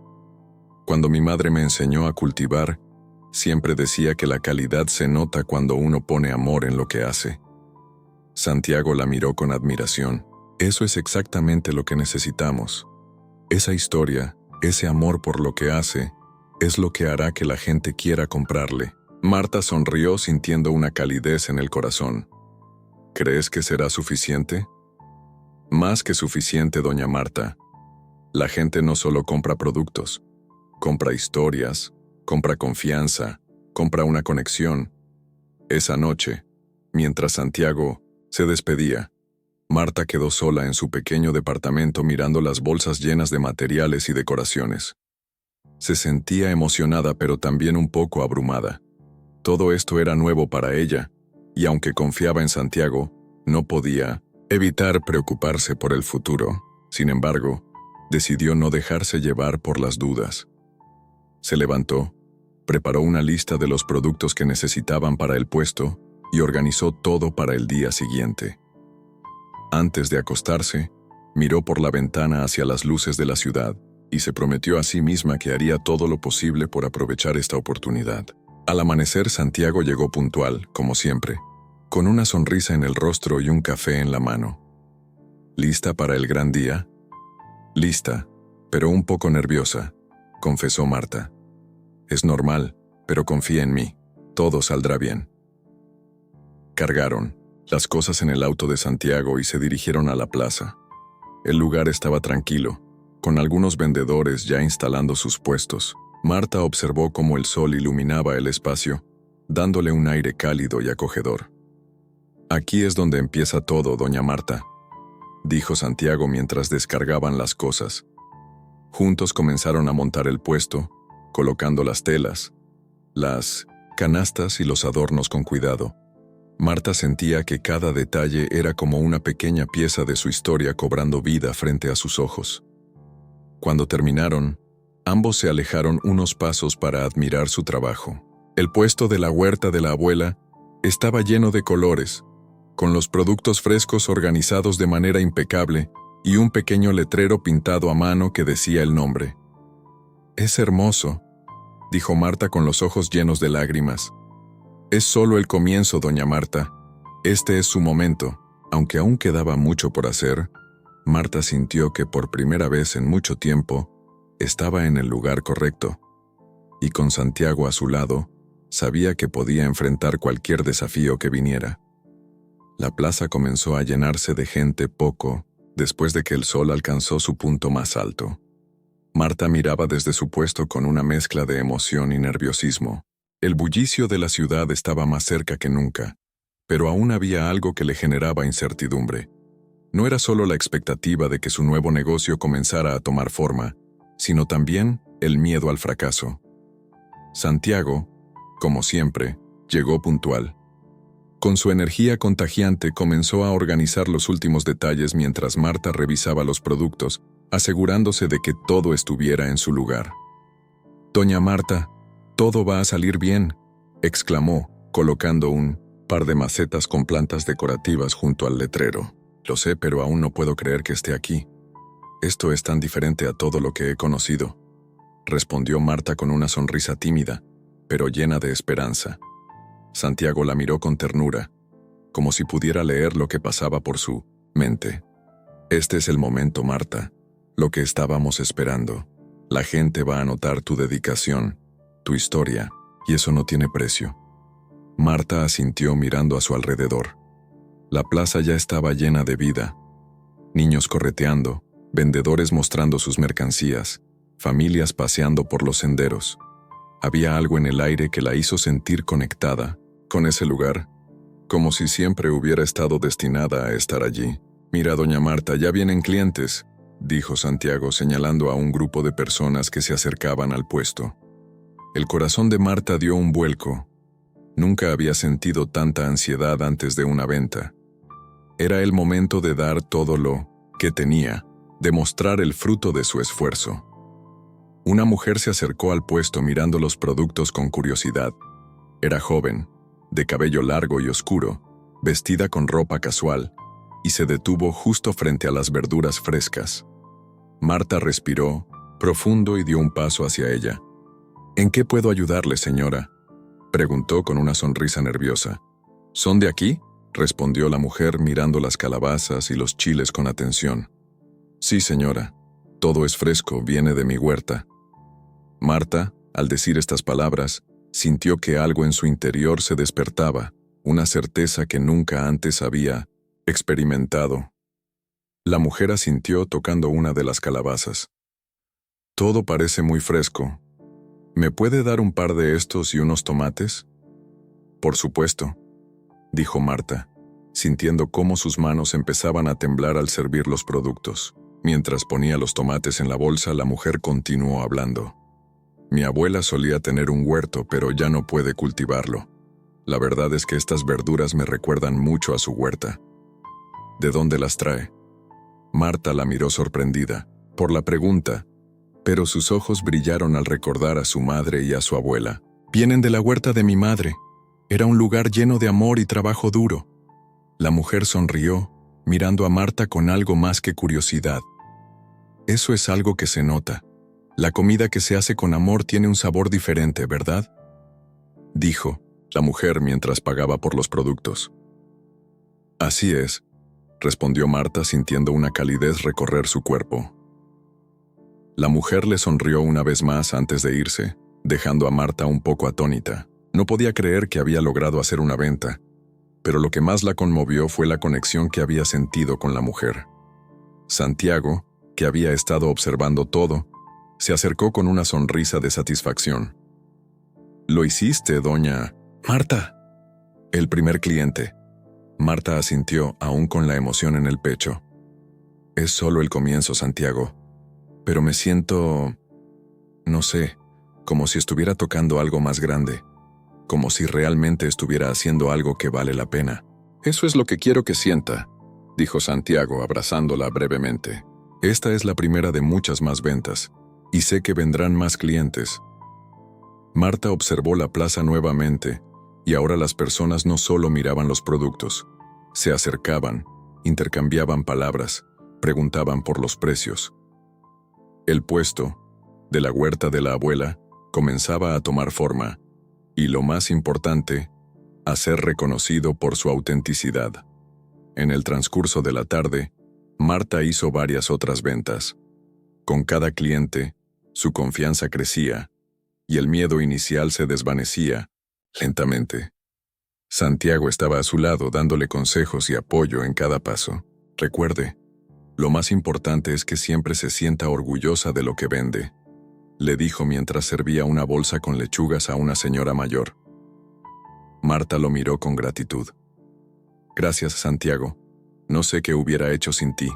[SPEAKER 1] Cuando mi madre me enseñó a cultivar, siempre decía que la calidad se nota cuando uno pone amor en lo que hace. Santiago la miró con admiración. Eso es exactamente lo que necesitamos. Esa historia, ese amor por lo que hace, es lo que hará que la gente quiera comprarle. Marta sonrió sintiendo una calidez en el corazón. ¿Crees que será suficiente? Más que suficiente, doña Marta. La gente no solo compra productos. Compra historias, compra confianza, compra una conexión. Esa noche, mientras Santiago se despedía, Marta quedó sola en su pequeño departamento mirando las bolsas llenas de materiales y decoraciones. Se sentía emocionada pero también un poco abrumada. Todo esto era nuevo para ella, y aunque confiaba en Santiago, no podía evitar preocuparse por el futuro. Sin embargo, decidió no dejarse llevar por las dudas. Se levantó, preparó una lista de los productos que necesitaban para el puesto y organizó todo para el día siguiente. Antes de acostarse, miró por la ventana hacia las luces de la ciudad y se prometió a sí misma que haría todo lo posible por aprovechar esta oportunidad. Al amanecer, Santiago llegó puntual, como siempre, con una sonrisa en el rostro y un café en la mano. ¿Lista para el gran día? Lista, pero un poco nerviosa, confesó Marta. Es normal, pero confía en mí. Todo saldrá bien. Cargaron las cosas en el auto de Santiago y se dirigieron a la plaza. El lugar estaba tranquilo, con algunos vendedores ya instalando sus puestos. Marta observó cómo el sol iluminaba el espacio, dándole un aire cálido y acogedor. Aquí es donde empieza todo, doña Marta, dijo Santiago mientras descargaban las cosas. Juntos comenzaron a montar el puesto, colocando las telas, las canastas y los adornos con cuidado. Marta sentía que cada detalle era como una pequeña pieza de su historia cobrando vida frente a sus ojos. Cuando terminaron, ambos se alejaron unos pasos para admirar su trabajo. El puesto de la huerta de la abuela estaba lleno de colores, con los productos frescos organizados de manera impecable y un pequeño letrero pintado a mano que decía el nombre. «Es hermoso», dijo Marta con los ojos llenos de lágrimas. «Es solo el comienzo, doña Marta. Este es su momento». Aunque aún quedaba mucho por hacer, Marta sintió que por primera vez en mucho tiempo estaba en el lugar correcto. Y con Santiago a su lado, sabía que podía enfrentar cualquier desafío que viniera. La plaza comenzó a llenarse de gente poco después de que el sol alcanzó su punto más alto. Marta miraba desde su puesto con una mezcla de emoción y nerviosismo. El bullicio de la ciudad estaba más cerca que nunca, pero aún había algo que le generaba incertidumbre. No era solo la expectativa de que su nuevo negocio comenzara a tomar forma, sino también el miedo al fracaso. Santiago, como siempre, llegó puntual. Con su energía contagiante comenzó a organizar los últimos detalles mientras Marta revisaba los productos, asegurándose de que todo estuviera en su lugar. «Doña Marta, todo va a salir bien», exclamó, colocando un par de macetas con plantas decorativas junto al letrero. «Lo sé, pero aún no puedo creer que esté aquí. Esto es tan diferente a todo lo que he conocido», respondió Marta con una sonrisa tímida, pero llena de esperanza. Santiago la miró con ternura, como si pudiera leer lo que pasaba por su mente. «Este es el momento, Marta, lo que estábamos esperando. La gente va a notar tu dedicación, tu historia, y eso no tiene precio». Marta asintió mirando a su alrededor. La plaza ya estaba llena de vida. Niños correteando, vendedores mostrando sus mercancías, familias paseando por los senderos. Había algo en el aire que la hizo sentir conectada con ese lugar, como si siempre hubiera estado destinada a estar allí. «Mira, doña Marta, ya vienen clientes», dijo Santiago señalando a un grupo de personas que se acercaban al puesto. El corazón de Marta dio un vuelco. Nunca había sentido tanta ansiedad antes de una venta. Era el momento de dar todo lo que tenía, de mostrar el fruto de su esfuerzo. Una mujer se acercó al puesto mirando los productos con curiosidad. Era joven, de cabello largo y oscuro, vestida con ropa casual, y se detuvo justo frente a las verduras frescas. Marta respiró profundo y dio un paso hacia ella. «¿En qué puedo ayudarle, señora?», preguntó con una sonrisa nerviosa. «¿Son de aquí?», respondió la mujer mirando las calabazas y los chiles con atención. «Sí, señora. Todo es fresco, viene de mi huerta». Marta, al decir estas palabras, sintió que algo en su interior se despertaba, una certeza que nunca antes había experimentado. La mujer asintió tocando una de las calabazas. «Todo parece muy fresco. ¿Me puede dar un par de estos y unos tomates?». «Por supuesto», dijo Marta, sintiendo cómo sus manos empezaban a temblar al servir los productos. Mientras ponía los tomates en la bolsa, la mujer continuó hablando. «Mi abuela solía tener un huerto, pero ya no puede cultivarlo. La verdad es que estas verduras me recuerdan mucho a su huerta». «¿De dónde las trae?». Marta la miró sorprendida por la pregunta, pero sus ojos brillaron al recordar a su madre y a su abuela. «Vienen de la huerta de mi madre. Era un lugar lleno de amor y trabajo duro». La mujer sonrió, mirando a Marta con algo más que curiosidad. «Eso es algo que se nota. La comida que se hace con amor tiene un sabor diferente, ¿verdad?», dijo la mujer mientras pagaba por los productos. «Así es», respondió Marta sintiendo una calidez recorrer su cuerpo. La mujer le sonrió una vez más antes de irse, dejando a Marta un poco atónita. No podía creer que había logrado hacer una venta, pero lo que más la conmovió fue la conexión que había sentido con la mujer. Santiago, que había estado observando todo, se acercó con una sonrisa de satisfacción. «Lo hiciste, doña Marta». «El primer cliente». Marta asintió, aún con la emoción en el pecho. «Es solo el comienzo, Santiago. Pero me siento, no sé, como si estuviera tocando algo más grande, como si realmente estuviera haciendo algo que vale la pena». «Eso es lo que quiero que sienta», dijo Santiago abrazándola brevemente. «Esta es la primera de muchas más ventas, y sé que vendrán más clientes». Marta observó la plaza nuevamente, y ahora las personas no solo miraban los productos, se acercaban, intercambiaban palabras, Preguntaban por los precios. El puesto, de la huerta de la abuela, comenzaba a tomar forma, y lo más importante, a ser reconocido por su autenticidad. En el transcurso de la tarde, Marta hizo varias otras ventas. Con cada cliente, su confianza crecía, y el miedo inicial se desvanecía, lentamente. Santiago estaba a su lado dándole consejos y apoyo en cada paso. Recuerde, lo más importante es que siempre se sienta orgullosa de lo que vende, le dijo mientras servía una bolsa con lechugas a una señora mayor. Marta lo miró con gratitud. Gracias, Santiago. No sé qué hubiera hecho sin ti.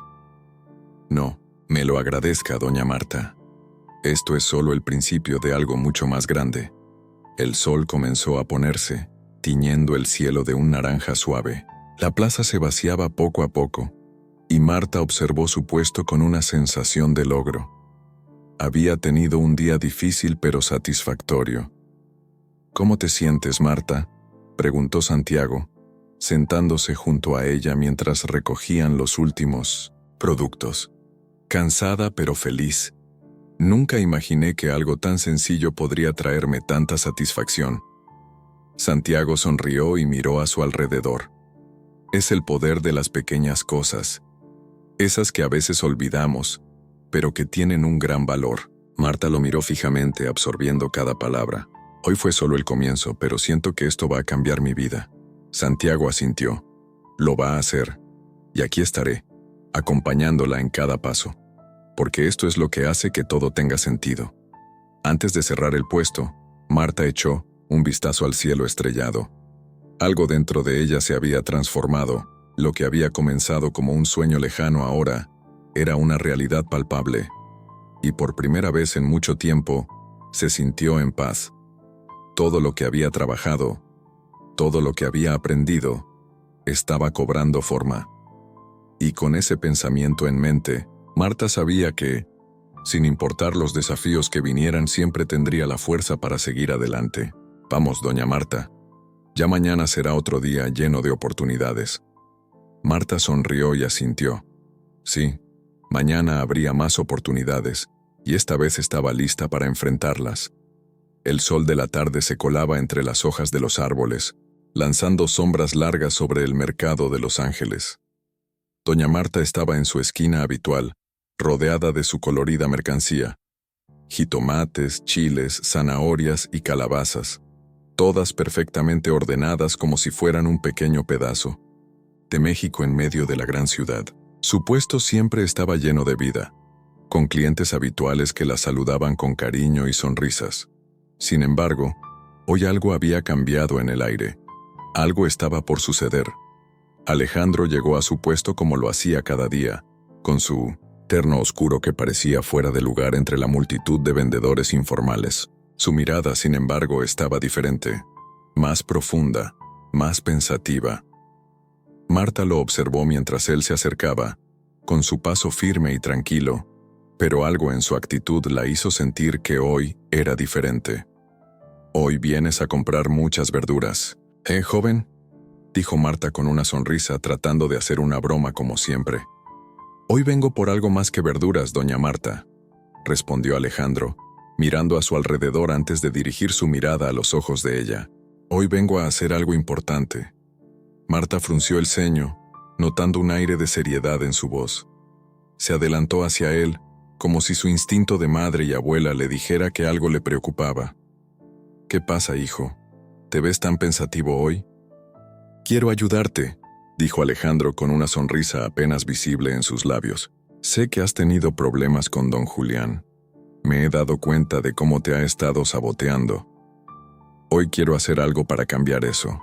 [SPEAKER 1] No, me lo agradezca, doña Marta. Esto es solo el principio de algo mucho más grande. El sol comenzó a ponerse, tiñendo el cielo de un naranja suave. La plaza se vaciaba poco a poco, y Marta observó su puesto con una sensación de logro. Había tenido un día difícil pero satisfactorio. ¿Cómo te sientes, Marta?, preguntó Santiago, sentándose junto a ella mientras recogían los últimos productos. Cansada pero feliz. Nunca imaginé que algo tan sencillo podría traerme tanta satisfacción. Santiago sonrió y miró a su alrededor. Es el poder de las pequeñas cosas, esas que a veces olvidamos, pero que tienen un gran valor. Marta lo miró fijamente, absorbiendo cada palabra. Hoy fue solo el comienzo, pero siento que esto va a cambiar mi vida. Santiago asintió. Lo va a hacer. Y aquí estaré, acompañándola en cada paso. Porque esto es lo que hace que todo tenga sentido. Antes de cerrar el puesto, Marta echó un vistazo al cielo estrellado. Algo dentro de ella se había transformado. Lo que había comenzado como un sueño lejano ahora era una realidad palpable. Y por primera vez en mucho tiempo, se sintió en paz. Todo lo que había trabajado, todo lo que había aprendido, estaba cobrando forma. Y con ese pensamiento en mente, Marta sabía que, sin importar los desafíos que vinieran, siempre tendría la fuerza para seguir adelante. Vamos, doña Marta. Ya mañana será otro día lleno de oportunidades. Marta sonrió y asintió. Sí, mañana habría más oportunidades, y esta vez estaba lista para enfrentarlas. El sol de la tarde se colaba entre las hojas de los árboles, lanzando sombras largas sobre el mercado de Los Ángeles. Doña Marta estaba en su esquina habitual, rodeada de su colorida mercancía. Jitomates, chiles, zanahorias y calabazas, todas perfectamente ordenadas como si fueran un pequeño pedazo de México en medio de la gran ciudad. Su puesto siempre estaba lleno de vida, con clientes habituales que la saludaban con cariño y sonrisas. Sin embargo, hoy algo había cambiado en el aire. Algo estaba por suceder. Alejandro llegó a su puesto como lo hacía cada día, con su terno oscuro que parecía fuera de lugar entre la multitud de vendedores informales. Su mirada, sin embargo, estaba diferente, más profunda, más pensativa. Marta lo observó mientras él se acercaba, con su paso firme y tranquilo, pero algo en su actitud la hizo sentir que hoy era diferente. «Hoy vienes a comprar muchas verduras, joven?», dijo Marta con una sonrisa, tratando de hacer una broma como siempre. «Hoy vengo por algo más que verduras, doña Marta», respondió Alejandro, mirando a su alrededor antes de dirigir su mirada a los ojos de ella. «Hoy vengo a hacer algo importante». Marta frunció el ceño, notando un aire de seriedad en su voz. Se adelantó hacia él, como si su instinto de madre y abuela le dijera que algo le preocupaba. «¿Qué pasa, hijo? ¿Te ves tan pensativo hoy?» «Quiero ayudarte», dijo Alejandro con una sonrisa apenas visible en sus labios. «Sé que has tenido problemas con don Julián. Me he dado cuenta de cómo te ha estado saboteando. Hoy quiero hacer algo para cambiar eso».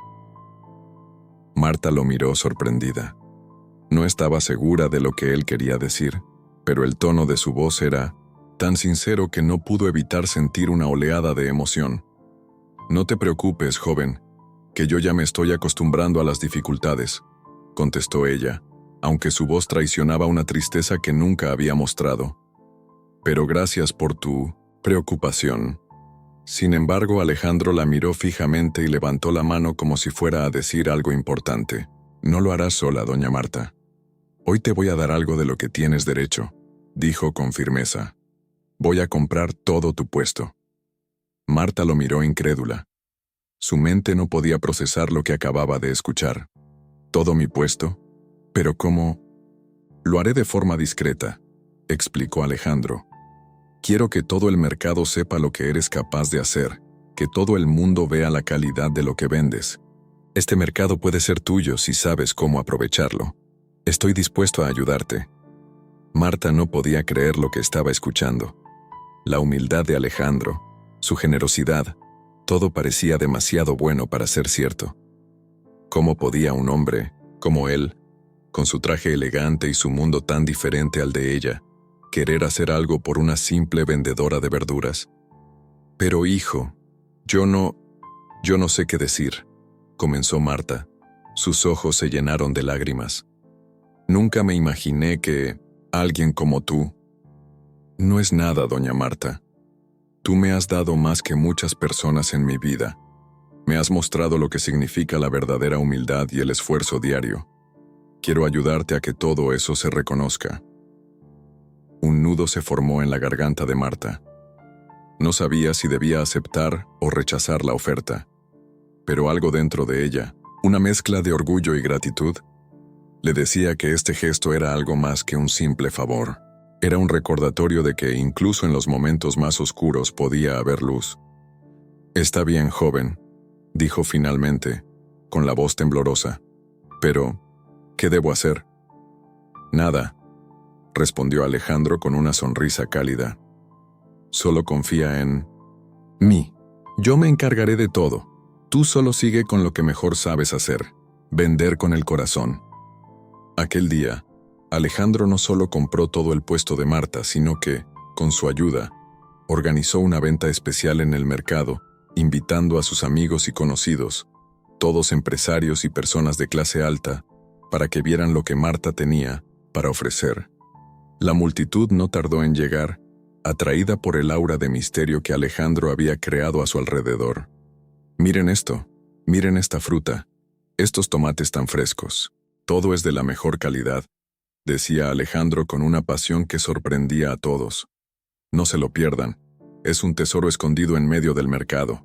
[SPEAKER 1] Marta lo miró sorprendida. No estaba segura de lo que él quería decir, pero el tono de su voz era tan sincero que no pudo evitar sentir una oleada de emoción. «No te preocupes, joven, que yo ya me estoy acostumbrando a las dificultades», contestó ella, aunque su voz traicionaba una tristeza que nunca había mostrado. «Pero gracias por tu preocupación». Sin embargo, Alejandro la miró fijamente y levantó la mano como si fuera a decir algo importante. «No lo harás sola, doña Marta. Hoy te voy a dar algo de lo que tienes derecho, dijo con firmeza. Voy a comprar todo tu puesto. Marta lo miró incrédula. Su mente no podía procesar lo que acababa de escuchar. ¿Todo mi puesto? ¿Pero cómo? Lo haré de forma discreta, explicó Alejandro. Quiero que todo el mercado sepa lo que eres capaz de hacer, que todo el mundo vea la calidad de lo que vendes. Este mercado puede ser tuyo si sabes cómo aprovecharlo. Estoy dispuesto a ayudarte. Marta no podía creer lo que estaba escuchando. La humildad de Alejandro, su generosidad, todo parecía demasiado bueno para ser cierto. ¿Cómo podía un hombre, como él, con su traje elegante y su mundo tan diferente al de ella, querer hacer algo por una simple vendedora de verduras? Pero hijo, yo no sé qué decir, comenzó Marta. Sus ojos se llenaron de lágrimas. Nunca me imaginé que alguien como tú... No es nada, doña Marta. Tú me has dado más que muchas personas en mi vida. Me has mostrado lo que significa la verdadera humildad y el esfuerzo diario. Quiero ayudarte a que todo eso se reconozca. Un nudo se formó en la garganta de Marta. No sabía si debía aceptar o rechazar la oferta. Pero algo dentro de ella, una mezcla de orgullo y gratitud, le decía que este gesto era algo más que un simple favor. Era un recordatorio de que incluso en los momentos más oscuros podía haber luz. «Está bien, joven», dijo finalmente, con la voz temblorosa. «Pero, ¿qué debo hacer?» «Nada», respondió Alejandro con una sonrisa cálida. «Solo confía en mí. Yo me encargaré de todo. Tú solo sigue con lo que mejor sabes hacer, vender con el corazón». Aquel día, Alejandro no solo compró todo el puesto de Marta, sino que, con su ayuda, organizó una venta especial en el mercado, invitando a sus amigos y conocidos, todos empresarios y personas de clase alta, para que vieran lo que Marta tenía para ofrecer. La multitud no tardó en llegar, atraída por el aura de misterio que Alejandro había creado a su alrededor. «Miren esto, miren esta fruta, estos tomates tan frescos. Todo es de la mejor calidad», decía Alejandro con una pasión que sorprendía a todos. «No se lo pierdan, es un tesoro escondido en medio del mercado».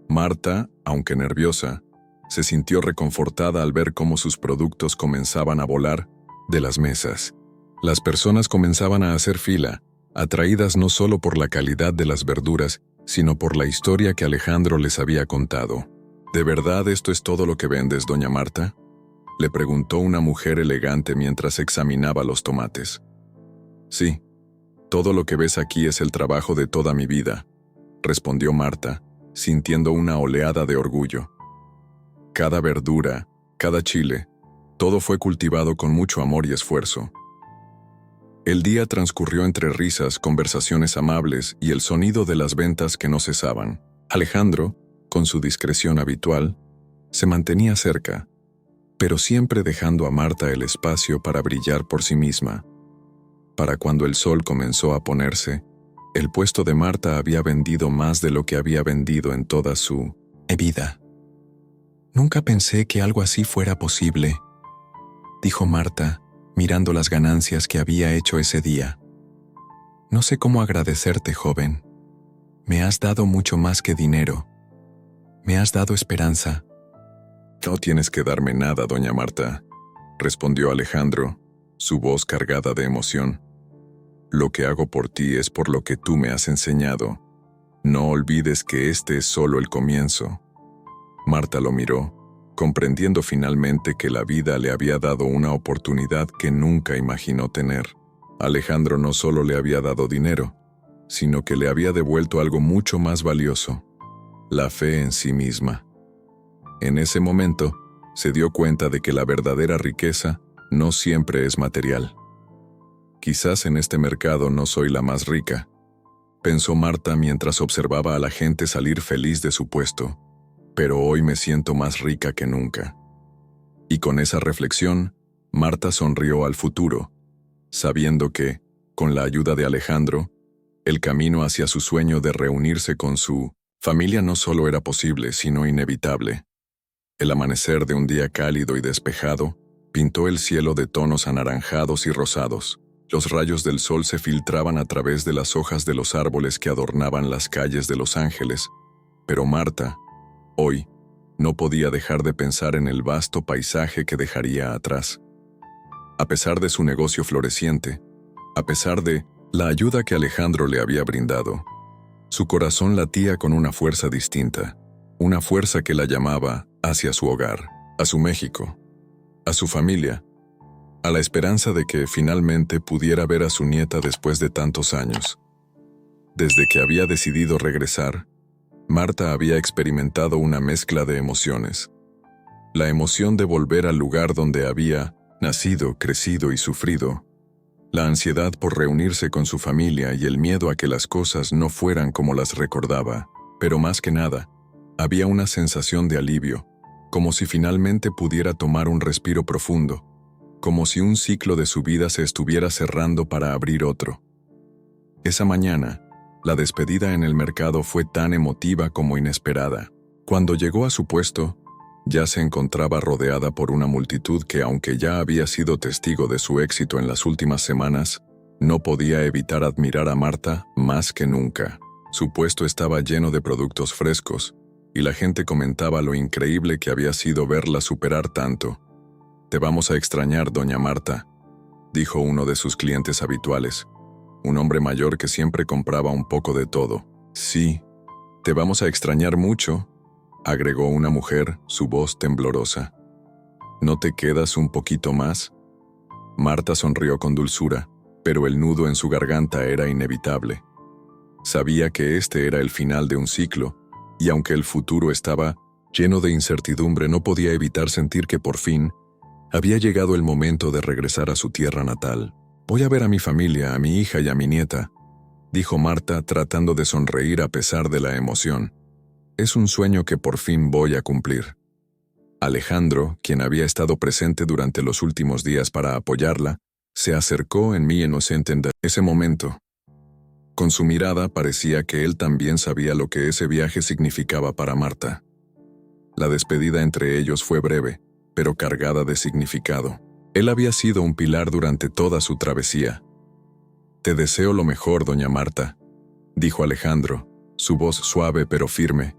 [SPEAKER 1] Marta, aunque nerviosa, se sintió reconfortada al ver cómo sus productos comenzaban a volar de las mesas. Las personas comenzaban a hacer fila, atraídas no solo por la calidad de las verduras, sino por la historia que Alejandro les había contado. «¿De verdad esto es todo lo que vendes, doña Marta?», le preguntó una mujer elegante mientras examinaba los tomates. «Sí, todo lo que ves aquí es el trabajo de toda mi vida», respondió Marta, sintiendo una oleada de orgullo. «Cada verdura, cada chile, todo fue cultivado con mucho amor y esfuerzo». El día transcurrió entre risas, conversaciones amables y el sonido de las ventas que no cesaban. Alejandro, con su discreción habitual, se mantenía cerca, pero siempre dejando a Marta el espacio para brillar por sí misma. Para cuando el sol comenzó a ponerse, el puesto de Marta había vendido más de lo que había vendido en toda su vida. «Nunca pensé que algo así fuera posible», dijo Marta, mirando las ganancias que había hecho ese día. «No sé cómo agradecerte, joven. Me has dado mucho más que dinero. Me has dado esperanza». «No tienes que darme nada, doña Marta», respondió Alejandro, su voz cargada de emoción. «Lo que hago por ti es por lo que tú me has enseñado. No olvides que este es solo el comienzo». Marta lo miró, comprendiendo finalmente que la vida le había dado una oportunidad que nunca imaginó tener. Alejandro no solo le había dado dinero, sino que le había devuelto algo mucho más valioso: la fe en sí misma. En ese momento, se dio cuenta de que la verdadera riqueza no siempre es material. «Quizás en este mercado no soy la más rica», pensó Marta mientras observaba a la gente salir feliz de su puesto, «pero hoy me siento más rica que nunca». Y con esa reflexión, Marta sonrió al futuro, sabiendo que, con la ayuda de Alejandro, el camino hacia su sueño de reunirse con su familia no solo era posible, sino inevitable. El amanecer de un día cálido y despejado Pintó el cielo de tonos anaranjados y rosados. Los rayos del sol se filtraban a través de las hojas de los árboles que adornaban las calles de Los Ángeles, pero Marta, hoy, no podía dejar de pensar en el vasto paisaje que dejaría atrás. A pesar de su negocio floreciente, a pesar de la ayuda que Alejandro le había brindado, su corazón latía con una fuerza distinta, una fuerza que la llamaba hacia su hogar, a su México, a su familia, a la esperanza de que finalmente pudiera ver a su nieta después de tantos años. Desde que había decidido regresar, Marta había experimentado una mezcla de emociones. La emoción de volver al lugar donde había nacido, crecido y sufrido, la ansiedad por reunirse con su familia y el miedo a que las cosas no fueran como las recordaba, pero más que nada, había una sensación de alivio, como si finalmente pudiera tomar un respiro profundo, como si un ciclo de su vida se estuviera cerrando para abrir otro. Esa mañana, la despedida en el mercado fue tan emotiva como inesperada. Cuando llegó a su puesto, ya se encontraba rodeada por una multitud que, aunque ya había sido testigo de su éxito en las últimas semanas, no podía evitar admirar a Marta más que nunca. Su puesto estaba lleno de productos frescos, y la gente comentaba lo increíble que había sido verla superar tanto. «Te vamos a extrañar, doña Marta», dijo uno de sus clientes habituales, un hombre mayor que siempre compraba un poco de todo. «Sí, te vamos a extrañar mucho», agregó una mujer, su voz temblorosa. «¿No te quedas un poquito más?» Marta sonrió con dulzura, pero el nudo en su garganta era inevitable. Sabía que este era el final de un ciclo, y aunque el futuro estaba lleno de incertidumbre, no podía evitar sentir que por fin había llegado el momento de regresar a su tierra natal. «Voy a ver a mi familia, a mi hija y a mi nieta», dijo Marta, tratando de sonreír a pesar de la emoción. «Es un sueño que por fin voy a cumplir». Alejandro, quien había estado presente durante los últimos días para apoyarla, se acercó en mí inocente en ese momento. Con su mirada parecía que él también sabía lo que ese viaje significaba para Marta. La despedida entre ellos fue breve, pero cargada de significado. Él había sido un pilar durante toda su travesía. «Te deseo lo mejor, doña Marta», dijo Alejandro, su voz suave pero firme.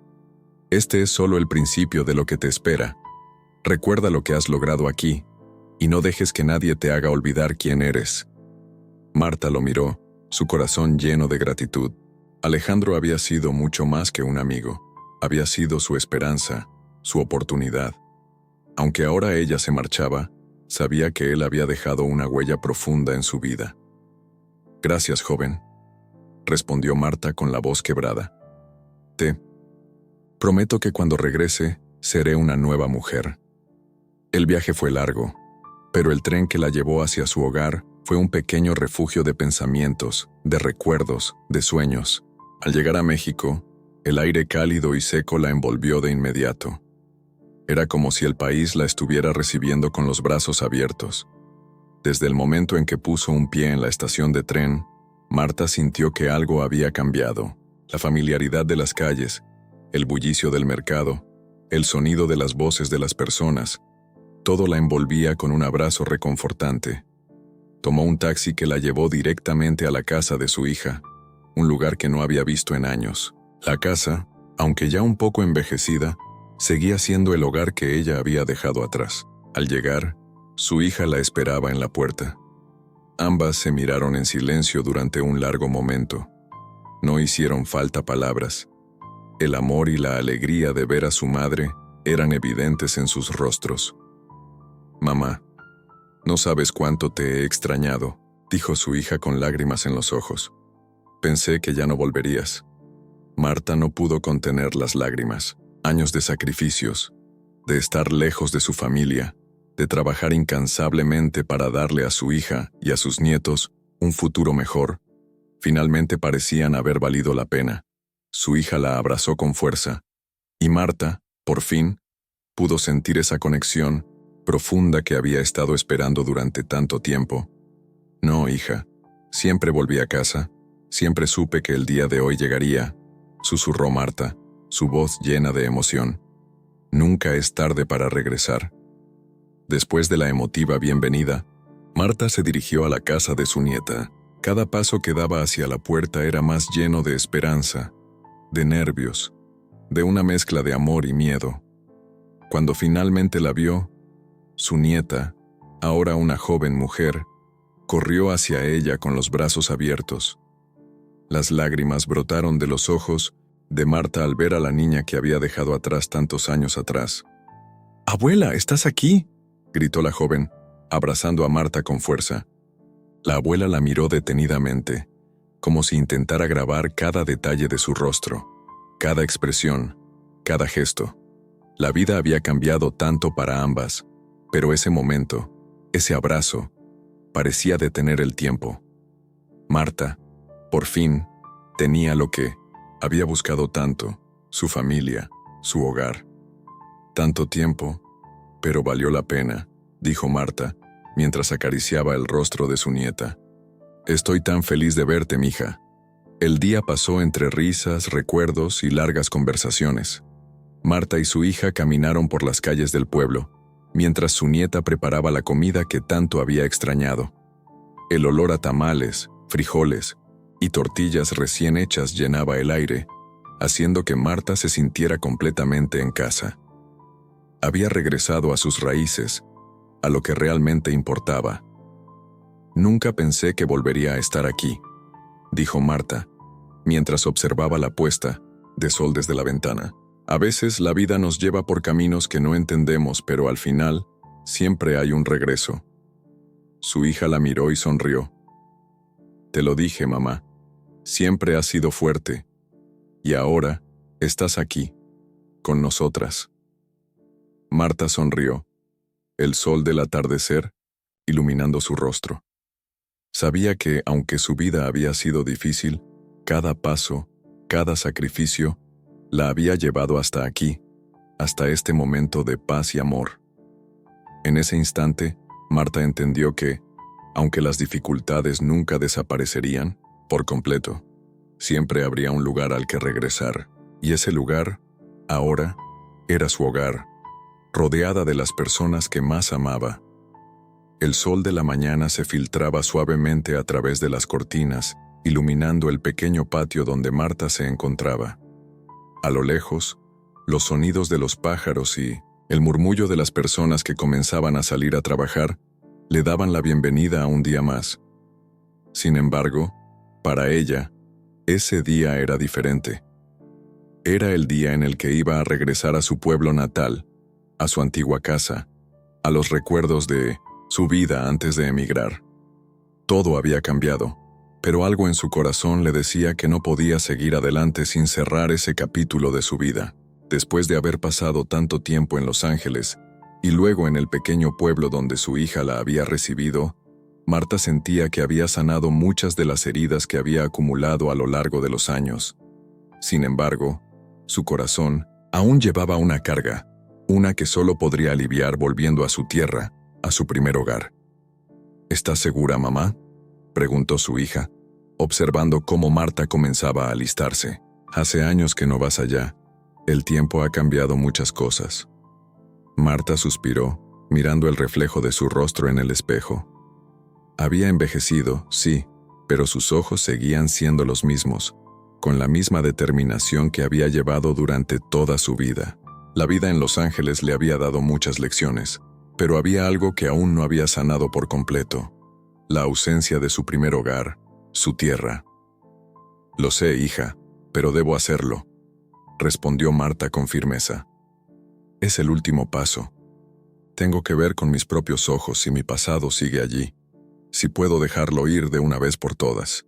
[SPEAKER 1] «Este es solo el principio de lo que te espera. Recuerda lo que has logrado aquí, y no dejes que nadie te haga olvidar quién eres». Marta lo miró, su corazón lleno de gratitud. Alejandro había sido mucho más que un amigo. Había sido su esperanza, su oportunidad. Aunque ahora ella se marchaba, sabía que él había dejado una huella profunda en su vida. «Gracias, joven», respondió Marta con la voz quebrada. «Te prometo que cuando regrese, seré una nueva mujer». El viaje fue largo, pero el tren que la llevó hacia su hogar fue un pequeño refugio de pensamientos, de recuerdos, de sueños. Al llegar a México, el aire cálido y seco la envolvió de inmediato. Era como si el país la estuviera recibiendo con los brazos abiertos. Desde el momento en que puso un pie en la estación de tren, Marta sintió que algo había cambiado. La familiaridad de las calles, el bullicio del mercado, el sonido de las voces de las personas, todo la envolvía con un abrazo reconfortante. Tomó un taxi que la llevó directamente a la casa de su hija, un lugar que no había visto en años. La casa, aunque ya un poco envejecida, seguía siendo el hogar que ella había dejado atrás. Al llegar, su hija la esperaba en la puerta. Ambas se miraron en silencio durante un largo momento. No hicieron falta palabras. El amor y la alegría de ver a su madre eran evidentes en sus rostros. «Mamá, no sabes cuánto te he extrañado», dijo su hija con lágrimas en los ojos. «Pensé que ya no volverías». Marta no pudo contener las lágrimas. Años de sacrificios, de estar lejos de su familia, de trabajar incansablemente para darle a su hija y a sus nietos un futuro mejor, finalmente parecían haber valido la pena. Su hija la abrazó con fuerza, y Marta, por fin, pudo sentir esa conexión profunda que había estado esperando durante tanto tiempo. «No, hija, siempre volví a casa, siempre supe que el día de hoy llegaría», susurró Marta, su voz llena de emoción. «Nunca es tarde para regresar». Después de la emotiva bienvenida, Marta se dirigió a la casa de su nieta. Cada paso que daba hacia la puerta era más lleno de esperanza, de nervios, de una mezcla de amor y miedo. Cuando finalmente la vio, su nieta, ahora una joven mujer, corrió hacia ella con los brazos abiertos. Las lágrimas brotaron de los ojos de Marta al ver a la niña que había dejado atrás tantos años atrás. «¡Abuela, estás aquí!», gritó la joven, abrazando a Marta con fuerza. La abuela la miró detenidamente, como si intentara grabar cada detalle de su rostro, cada expresión, cada gesto. La vida había cambiado tanto para ambas, pero ese momento, ese abrazo, parecía detener el tiempo. Marta, por fin, tenía lo que había buscado tanto, su familia, su hogar. Tanto tiempo, pero valió la pena, dijo Marta, mientras acariciaba el rostro de su nieta. «Estoy tan feliz de verte, mija». El día pasó entre risas, recuerdos y largas conversaciones. Marta y su hija caminaron por las calles del pueblo, mientras su nieta preparaba la comida que tanto había extrañado. El olor a tamales, frijoles y tortillas recién hechas llenaba el aire, haciendo que Marta se sintiera completamente en casa. Había regresado a sus raíces, a lo que realmente importaba. «Nunca pensé que volvería a estar aquí», dijo Marta, mientras observaba la puesta de sol desde la ventana. «A veces la vida nos lleva por caminos que no entendemos, pero al final siempre hay un regreso». Su hija la miró y sonrió. «Te lo dije, mamá. Siempre has sido fuerte. Y ahora estás aquí, con nosotras». Marta sonrió, el sol del atardecer iluminando su rostro. Sabía que, aunque su vida había sido difícil, cada paso, cada sacrificio, la había llevado hasta aquí, hasta este momento de paz y amor. En ese instante, Marta entendió que, aunque las dificultades nunca desaparecerían por completo, siempre habría un lugar al que regresar, y ese lugar, ahora, era su hogar, rodeada de las personas que más amaba. El sol de la mañana se filtraba suavemente a través de las cortinas, iluminando el pequeño patio donde Marta se encontraba. A lo lejos, los sonidos de los pájaros y el murmullo de las personas que comenzaban a salir a trabajar le daban la bienvenida a un día más. Sin embargo, para ella, ese día era diferente. Era el día en el que iba a regresar a su pueblo natal, a su antigua casa, a los recuerdos de su vida antes de emigrar. Todo había cambiado, pero algo en su corazón le decía que no podía seguir adelante sin cerrar ese capítulo de su vida. Después de haber pasado tanto tiempo en Los Ángeles y luego en el pequeño pueblo donde su hija la había recibido, Marta sentía que había sanado muchas de las heridas que había acumulado a lo largo de los años. Sin embargo, su corazón aún llevaba una carga, una que solo podría aliviar volviendo a su tierra, a su primer hogar. «¿Estás segura, mamá?», preguntó su hija, observando cómo Marta comenzaba a alistarse. «Hace años que no vas allá. El tiempo ha cambiado muchas cosas». Marta suspiró, mirando el reflejo de su rostro en el espejo. Había envejecido, sí, pero sus ojos seguían siendo los mismos, con la misma determinación que había llevado durante toda su vida. La vida en Los Ángeles le había dado muchas lecciones, pero había algo que aún no había sanado por completo: la ausencia de su primer hogar, su tierra. «Lo sé, hija, pero debo hacerlo», respondió Marta con firmeza. «Es el último paso. Tengo que ver con mis propios ojos si mi pasado sigue allí, si puedo dejarlo ir de una vez por todas».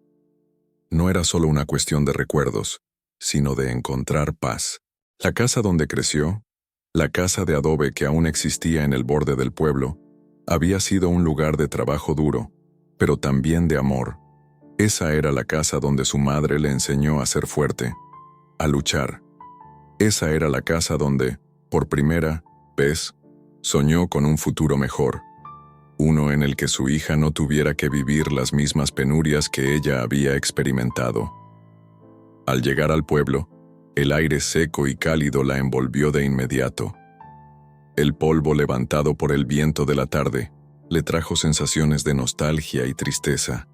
[SPEAKER 1] No era solo una cuestión de recuerdos, sino de encontrar paz. La casa donde creció, la casa de adobe que aún existía en el borde del pueblo, había sido un lugar de trabajo duro, pero también de amor. Esa era la casa donde su madre le enseñó a ser fuerte, a luchar. Esa era la casa donde, por primera vez, soñó con un futuro mejor, uno en el que su hija no tuviera que vivir las mismas penurias que ella había experimentado. Al llegar al pueblo, el aire seco y cálido la envolvió de inmediato. El polvo levantado por el viento de la tarde le trajo sensaciones de nostalgia y tristeza.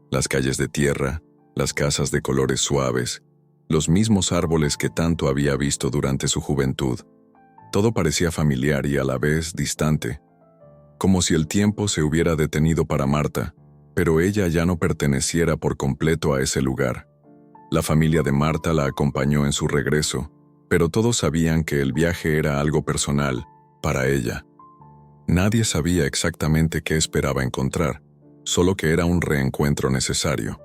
[SPEAKER 1] Las calles de tierra, las casas de colores suaves, los mismos árboles que tanto había visto durante su juventud. Todo parecía familiar y a la vez distante, como si el tiempo se hubiera detenido para Marta, pero ella ya no perteneciera por completo a ese lugar. La familia de Marta la acompañó en su regreso, pero todos sabían que el viaje era algo personal, para ella. Nadie sabía exactamente qué esperaba encontrar, solo que era un reencuentro necesario.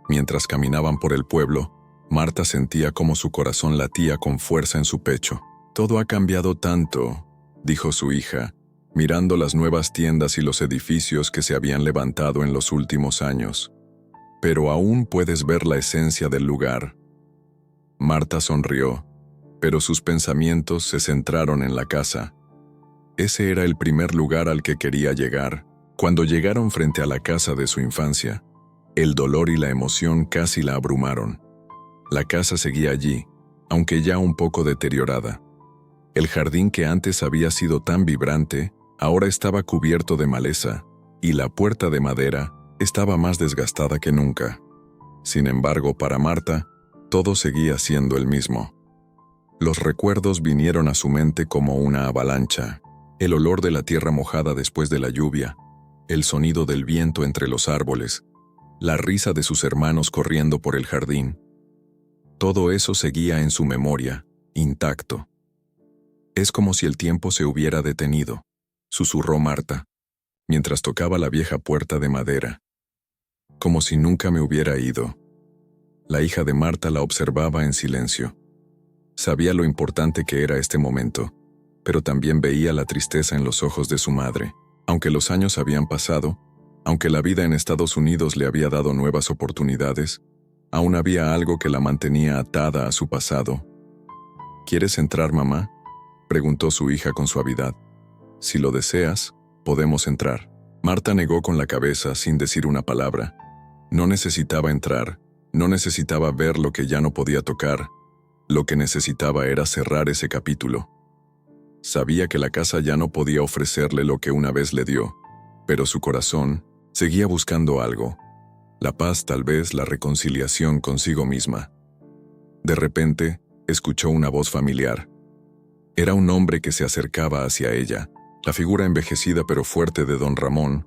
[SPEAKER 1] Mientras caminaban por el pueblo, Marta sentía como su corazón latía con fuerza en su pecho. «Todo ha cambiado tanto», dijo su hija, mirando las nuevas tiendas y los edificios que se habían levantado en los últimos años. «Pero aún puedes ver la esencia del lugar». Marta sonrió, pero sus pensamientos se centraron en la casa. Ese era el primer lugar al que quería llegar. Cuando llegaron frente a la casa de su infancia, el dolor y la emoción casi la abrumaron. La casa seguía allí, aunque ya un poco deteriorada. El jardín que antes había sido tan vibrante, ahora estaba cubierto de maleza, y la puerta de madera estaba más desgastada que nunca. Sin embargo, para Marta, todo seguía siendo el mismo. Los recuerdos vinieron a su mente como una avalancha. El olor de la tierra mojada después de la lluvia, el sonido del viento entre los árboles, la risa de sus hermanos corriendo por el jardín. Todo eso seguía en su memoria, intacto. «Es como si el tiempo se hubiera detenido», susurró Marta, mientras tocaba la vieja puerta de madera. «Como si nunca me hubiera ido». La hija de Marta la observaba en silencio. Sabía lo importante que era este momento, pero también veía la tristeza en los ojos de su madre. Aunque los años habían pasado, aunque la vida en Estados Unidos le había dado nuevas oportunidades, aún había algo que la mantenía atada a su pasado. «¿Quieres entrar, mamá?», preguntó su hija con suavidad. «Si lo deseas, podemos entrar». Marta negó con la cabeza sin decir una palabra. No necesitaba entrar, no necesitaba ver lo que ya no podía tocar. Lo que necesitaba era cerrar ese capítulo. Sabía que la casa ya no podía ofrecerle lo que una vez le dio, pero su corazón seguía buscando algo. La paz, tal vez la reconciliación consigo misma. De repente, escuchó una voz familiar. Era un hombre que se acercaba hacia ella. La figura envejecida pero fuerte de don Ramón,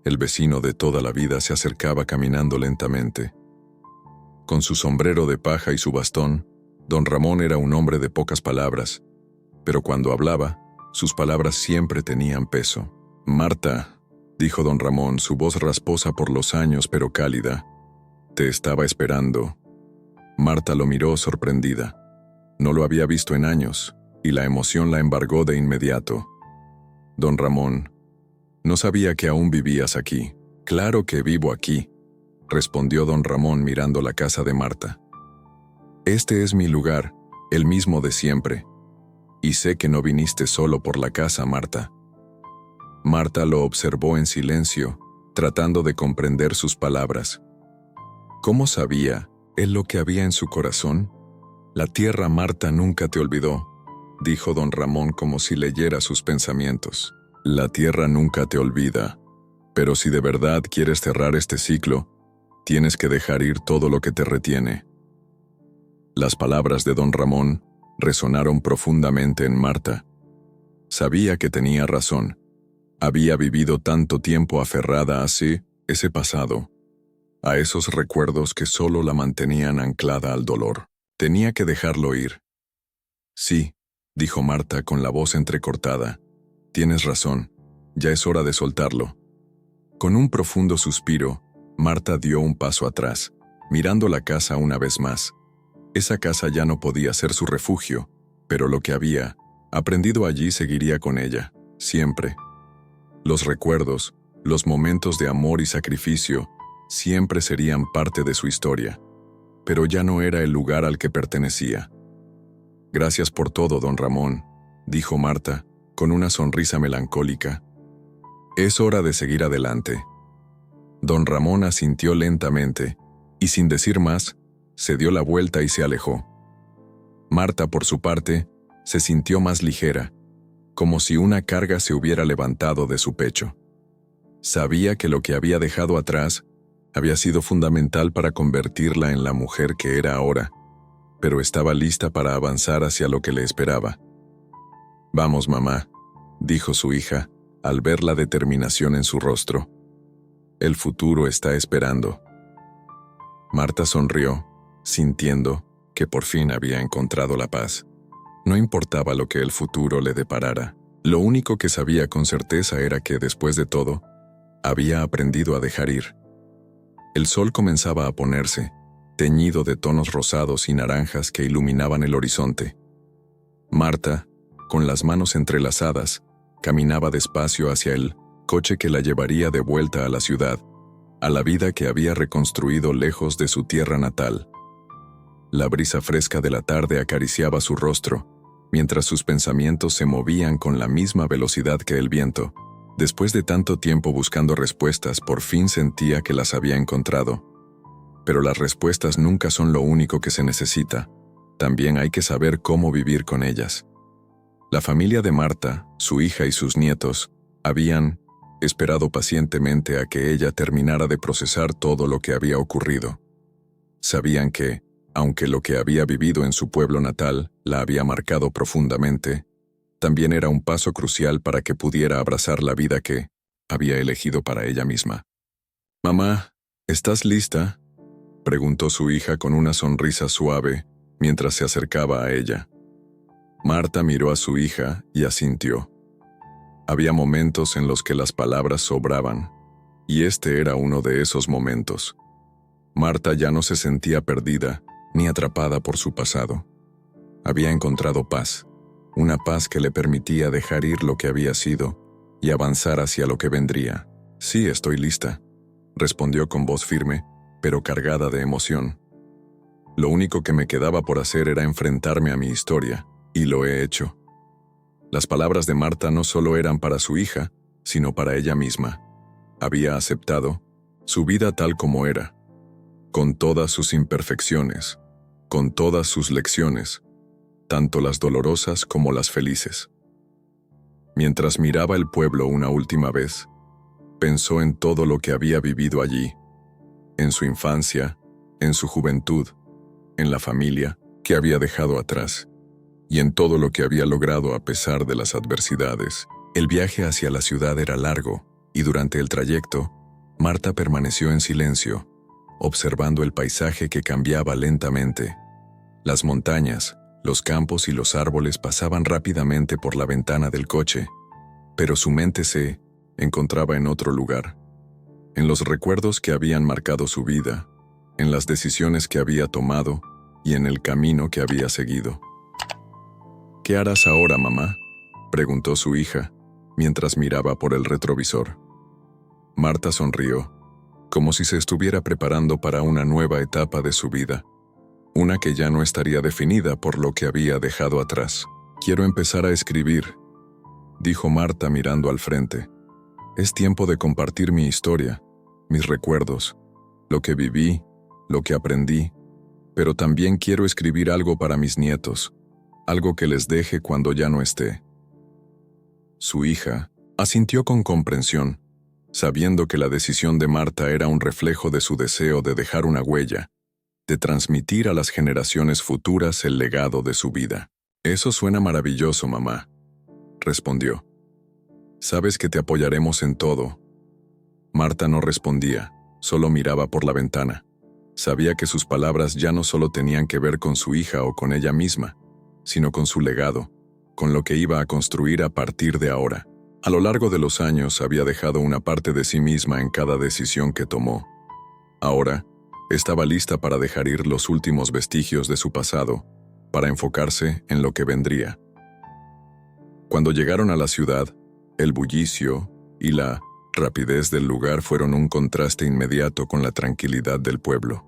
[SPEAKER 1] el vecino de toda la vida, se acercaba caminando lentamente. Con su sombrero de paja y su bastón, don Ramón era un hombre de pocas palabras, pero cuando hablaba, sus palabras siempre tenían peso. «Marta», dijo don Ramón, su voz rasposa por los años pero cálida, «te estaba esperando». Marta lo miró sorprendida. No lo había visto en años, y la emoción la embargó de inmediato. «Don Ramón, no sabía que aún vivías aquí». «Claro que vivo aquí», respondió don Ramón mirando la casa de Marta. «Este es mi lugar, el mismo de siempre. Y sé que no viniste solo por la casa, Marta». Marta lo observó en silencio, tratando de comprender sus palabras. ¿Cómo sabía él lo que había en su corazón? «La tierra, Marta, nunca te olvidó», dijo don Ramón como si leyera sus pensamientos. «La tierra nunca te olvida, pero si de verdad quieres cerrar este ciclo, tienes que dejar ir todo lo que te retiene». Las palabras de don Ramón resonaron profundamente en Marta. Sabía que tenía razón. Había vivido tanto tiempo aferrada a ese pasado, a esos recuerdos que solo la mantenían anclada al dolor. Tenía que dejarlo ir. «Sí», dijo Marta con la voz entrecortada. «Tienes razón, ya es hora de soltarlo». Con un profundo suspiro, Marta dio un paso atrás, mirando la casa una vez más. Esa casa ya no podía ser su refugio, pero lo que había aprendido allí seguiría con ella, siempre. Los recuerdos, los momentos de amor y sacrificio, siempre serían parte de su historia, pero ya no era el lugar al que pertenecía. «Gracias por todo, don Ramón», dijo Marta, con una sonrisa melancólica. «Es hora de seguir adelante». Don Ramón asintió lentamente, y sin decir más, se dio la vuelta y se alejó. Marta, por su parte, se sintió más ligera. como si una carga se hubiera levantado de su pecho. Sabía que lo que había dejado atrás había sido fundamental para convertirla en la mujer que era ahora, pero estaba lista para avanzar hacia lo que le esperaba. «Vamos, mamá», dijo su hija, al ver la determinación en su rostro. «El futuro está esperando». Marta sonrió, sintiendo que por fin había encontrado la paz. No importaba lo que el futuro le deparara. Lo único que sabía con certeza era que, después de todo, había aprendido a dejar ir. El sol comenzaba a ponerse, teñido de tonos rosados y naranjas que iluminaban el horizonte. Marta, con las manos entrelazadas, caminaba despacio hacia el coche que la llevaría de vuelta a la ciudad, a la vida que había reconstruido lejos de su tierra natal. La brisa fresca de la tarde acariciaba su rostro, mientras sus pensamientos se movían con la misma velocidad que el viento. Después de tanto tiempo buscando respuestas, por fin sentía que las había encontrado. Pero las respuestas nunca son lo único que se necesita. También hay que saber cómo vivir con ellas. La familia de Marta, su hija y sus nietos, habían esperado pacientemente a que ella terminara de procesar todo lo que había ocurrido. Sabían que, aunque lo que había vivido en su pueblo natal la había marcado profundamente, también era un paso crucial para que pudiera abrazar la vida que había elegido para ella misma. «Mamá, ¿estás lista?», preguntó su hija con una sonrisa suave mientras se acercaba a ella. Marta miró a su hija y asintió. Había momentos en los que las palabras sobraban, y este era uno de esos momentos. Marta ya no se sentía perdida ni atrapada por su pasado. Había encontrado paz, una paz que le permitía dejar ir lo que había sido y avanzar hacia lo que vendría. «Sí, estoy lista», respondió con voz firme, pero cargada de emoción. «Lo único que me quedaba por hacer era enfrentarme a mi historia, y lo he hecho». Las palabras de Marta no solo eran para su hija, sino para ella misma. Había aceptado su vida tal como era, con todas sus imperfecciones, con todas sus lecciones, tanto las dolorosas como las felices. Mientras miraba el pueblo una última vez, pensó en todo lo que había vivido allí, en su infancia, en su juventud, en la familia que había dejado atrás, y en todo lo que había logrado a pesar de las adversidades. El viaje hacia la ciudad era largo, y durante el trayecto, Marta permaneció en silencio, observando el paisaje que cambiaba lentamente. Las montañas, los campos y los árboles pasaban rápidamente por la ventana del coche, pero su mente se encontraba en otro lugar, en los recuerdos que habían marcado su vida, en las decisiones que había tomado y en el camino que había seguido. «¿Qué harás ahora, mamá?», preguntó su hija, mientras miraba por el retrovisor. Marta sonrió, como si se estuviera preparando para una nueva etapa de su vida, una que ya no estaría definida por lo que había dejado atrás. «Quiero empezar a escribir», dijo Marta mirando al frente. «Es tiempo de compartir mi historia, mis recuerdos, lo que viví, lo que aprendí, pero también quiero escribir algo para mis nietos, algo que les deje cuando ya no esté». Su hija asintió con comprensión, sabiendo que la decisión de Marta era un reflejo de su deseo de dejar una huella, de transmitir a las generaciones futuras el legado de su vida. «Eso suena maravilloso, mamá», respondió. «Sabes que te apoyaremos en todo». Marta no respondía, solo miraba por la ventana. Sabía que sus palabras ya no solo tenían que ver con su hija o con ella misma, sino con su legado, con lo que iba a construir a partir de ahora. A lo largo de los años había dejado una parte de sí misma en cada decisión que tomó. Ahora, estaba lista para dejar ir los últimos vestigios de su pasado, para enfocarse en lo que vendría. Cuando llegaron a la ciudad, el bullicio y la rapidez del lugar fueron un contraste inmediato con la tranquilidad del pueblo.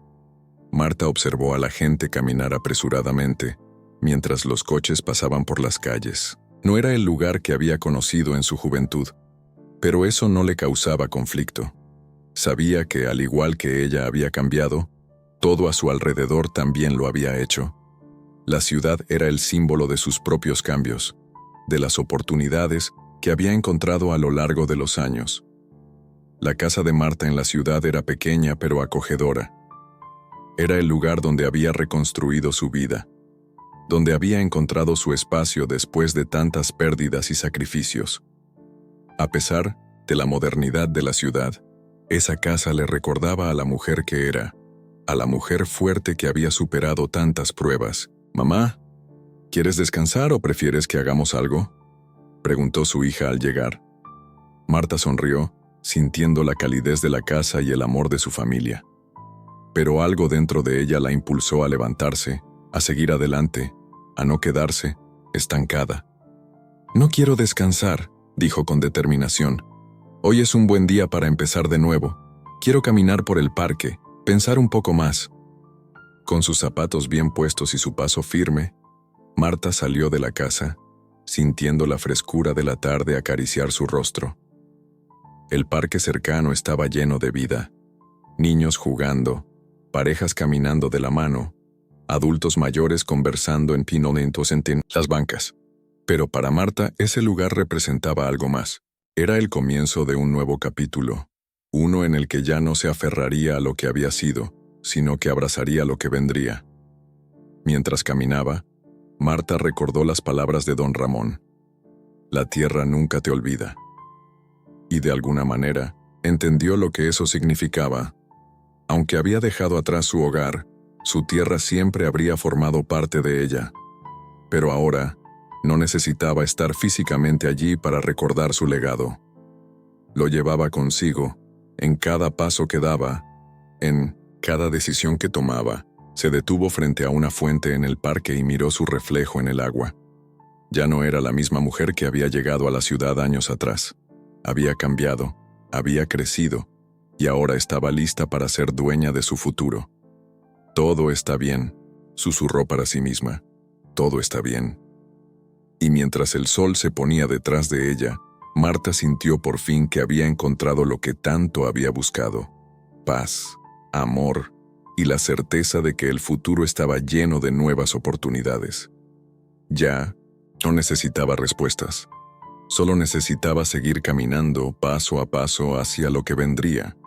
[SPEAKER 1] Marta observó a la gente caminar apresuradamente, mientras los coches pasaban por las calles. No era el lugar que había conocido en su juventud, pero eso no le causaba conflicto. Sabía que, al igual que ella había cambiado, todo a su alrededor también lo había hecho. La ciudad era el símbolo de sus propios cambios, de las oportunidades que había encontrado a lo largo de los años. La casa de Marta en la ciudad era pequeña pero acogedora. Era el lugar donde había reconstruido su vida, donde había encontrado su espacio después de tantas pérdidas y sacrificios. A pesar de la modernidad de la ciudad, esa casa le recordaba a la mujer que era, a la mujer fuerte que había superado tantas pruebas. «Mamá, ¿quieres descansar o prefieres que hagamos algo?», preguntó su hija al llegar. Marta sonrió, sintiendo la calidez de la casa y el amor de su familia. Pero algo dentro de ella la impulsó a levantarse, a seguir adelante, a no quedarse estancada. «No quiero descansar», dijo con determinación. «Hoy es un buen día para empezar de nuevo. Quiero caminar por el parque, pensar un poco más». Con sus zapatos bien puestos y su paso firme, Marta salió de la casa, sintiendo la frescura de la tarde acariciar su rostro. El parque cercano estaba lleno de vida. Niños jugando, parejas caminando de la mano, adultos mayores conversando en pinolentos en las bancas. Pero para Marta ese lugar representaba algo más. Era el comienzo de un nuevo capítulo, uno en el que ya no se aferraría a lo que había sido, sino que abrazaría lo que vendría. Mientras caminaba, Marta recordó las palabras de don Ramón. «La tierra nunca te olvida». Y de alguna manera, entendió lo que eso significaba. Aunque había dejado atrás su hogar, su tierra siempre habría formado parte de ella. Pero ahora, no necesitaba estar físicamente allí para recordar su legado. Lo llevaba consigo, en cada paso que daba, en cada decisión que tomaba. Se detuvo frente a una fuente en el parque y miró su reflejo en el agua. Ya no era la misma mujer que había llegado a la ciudad años atrás. Había cambiado, había crecido, y ahora estaba lista para ser dueña de su futuro. «Todo está bien», susurró para sí misma. «Todo está bien». Y mientras el sol se ponía detrás de ella, Marta sintió por fin que había encontrado lo que tanto había buscado: paz, amor y la certeza de que el futuro estaba lleno de nuevas oportunidades. Ya no necesitaba respuestas. Solo necesitaba seguir caminando paso a paso hacia lo que vendría.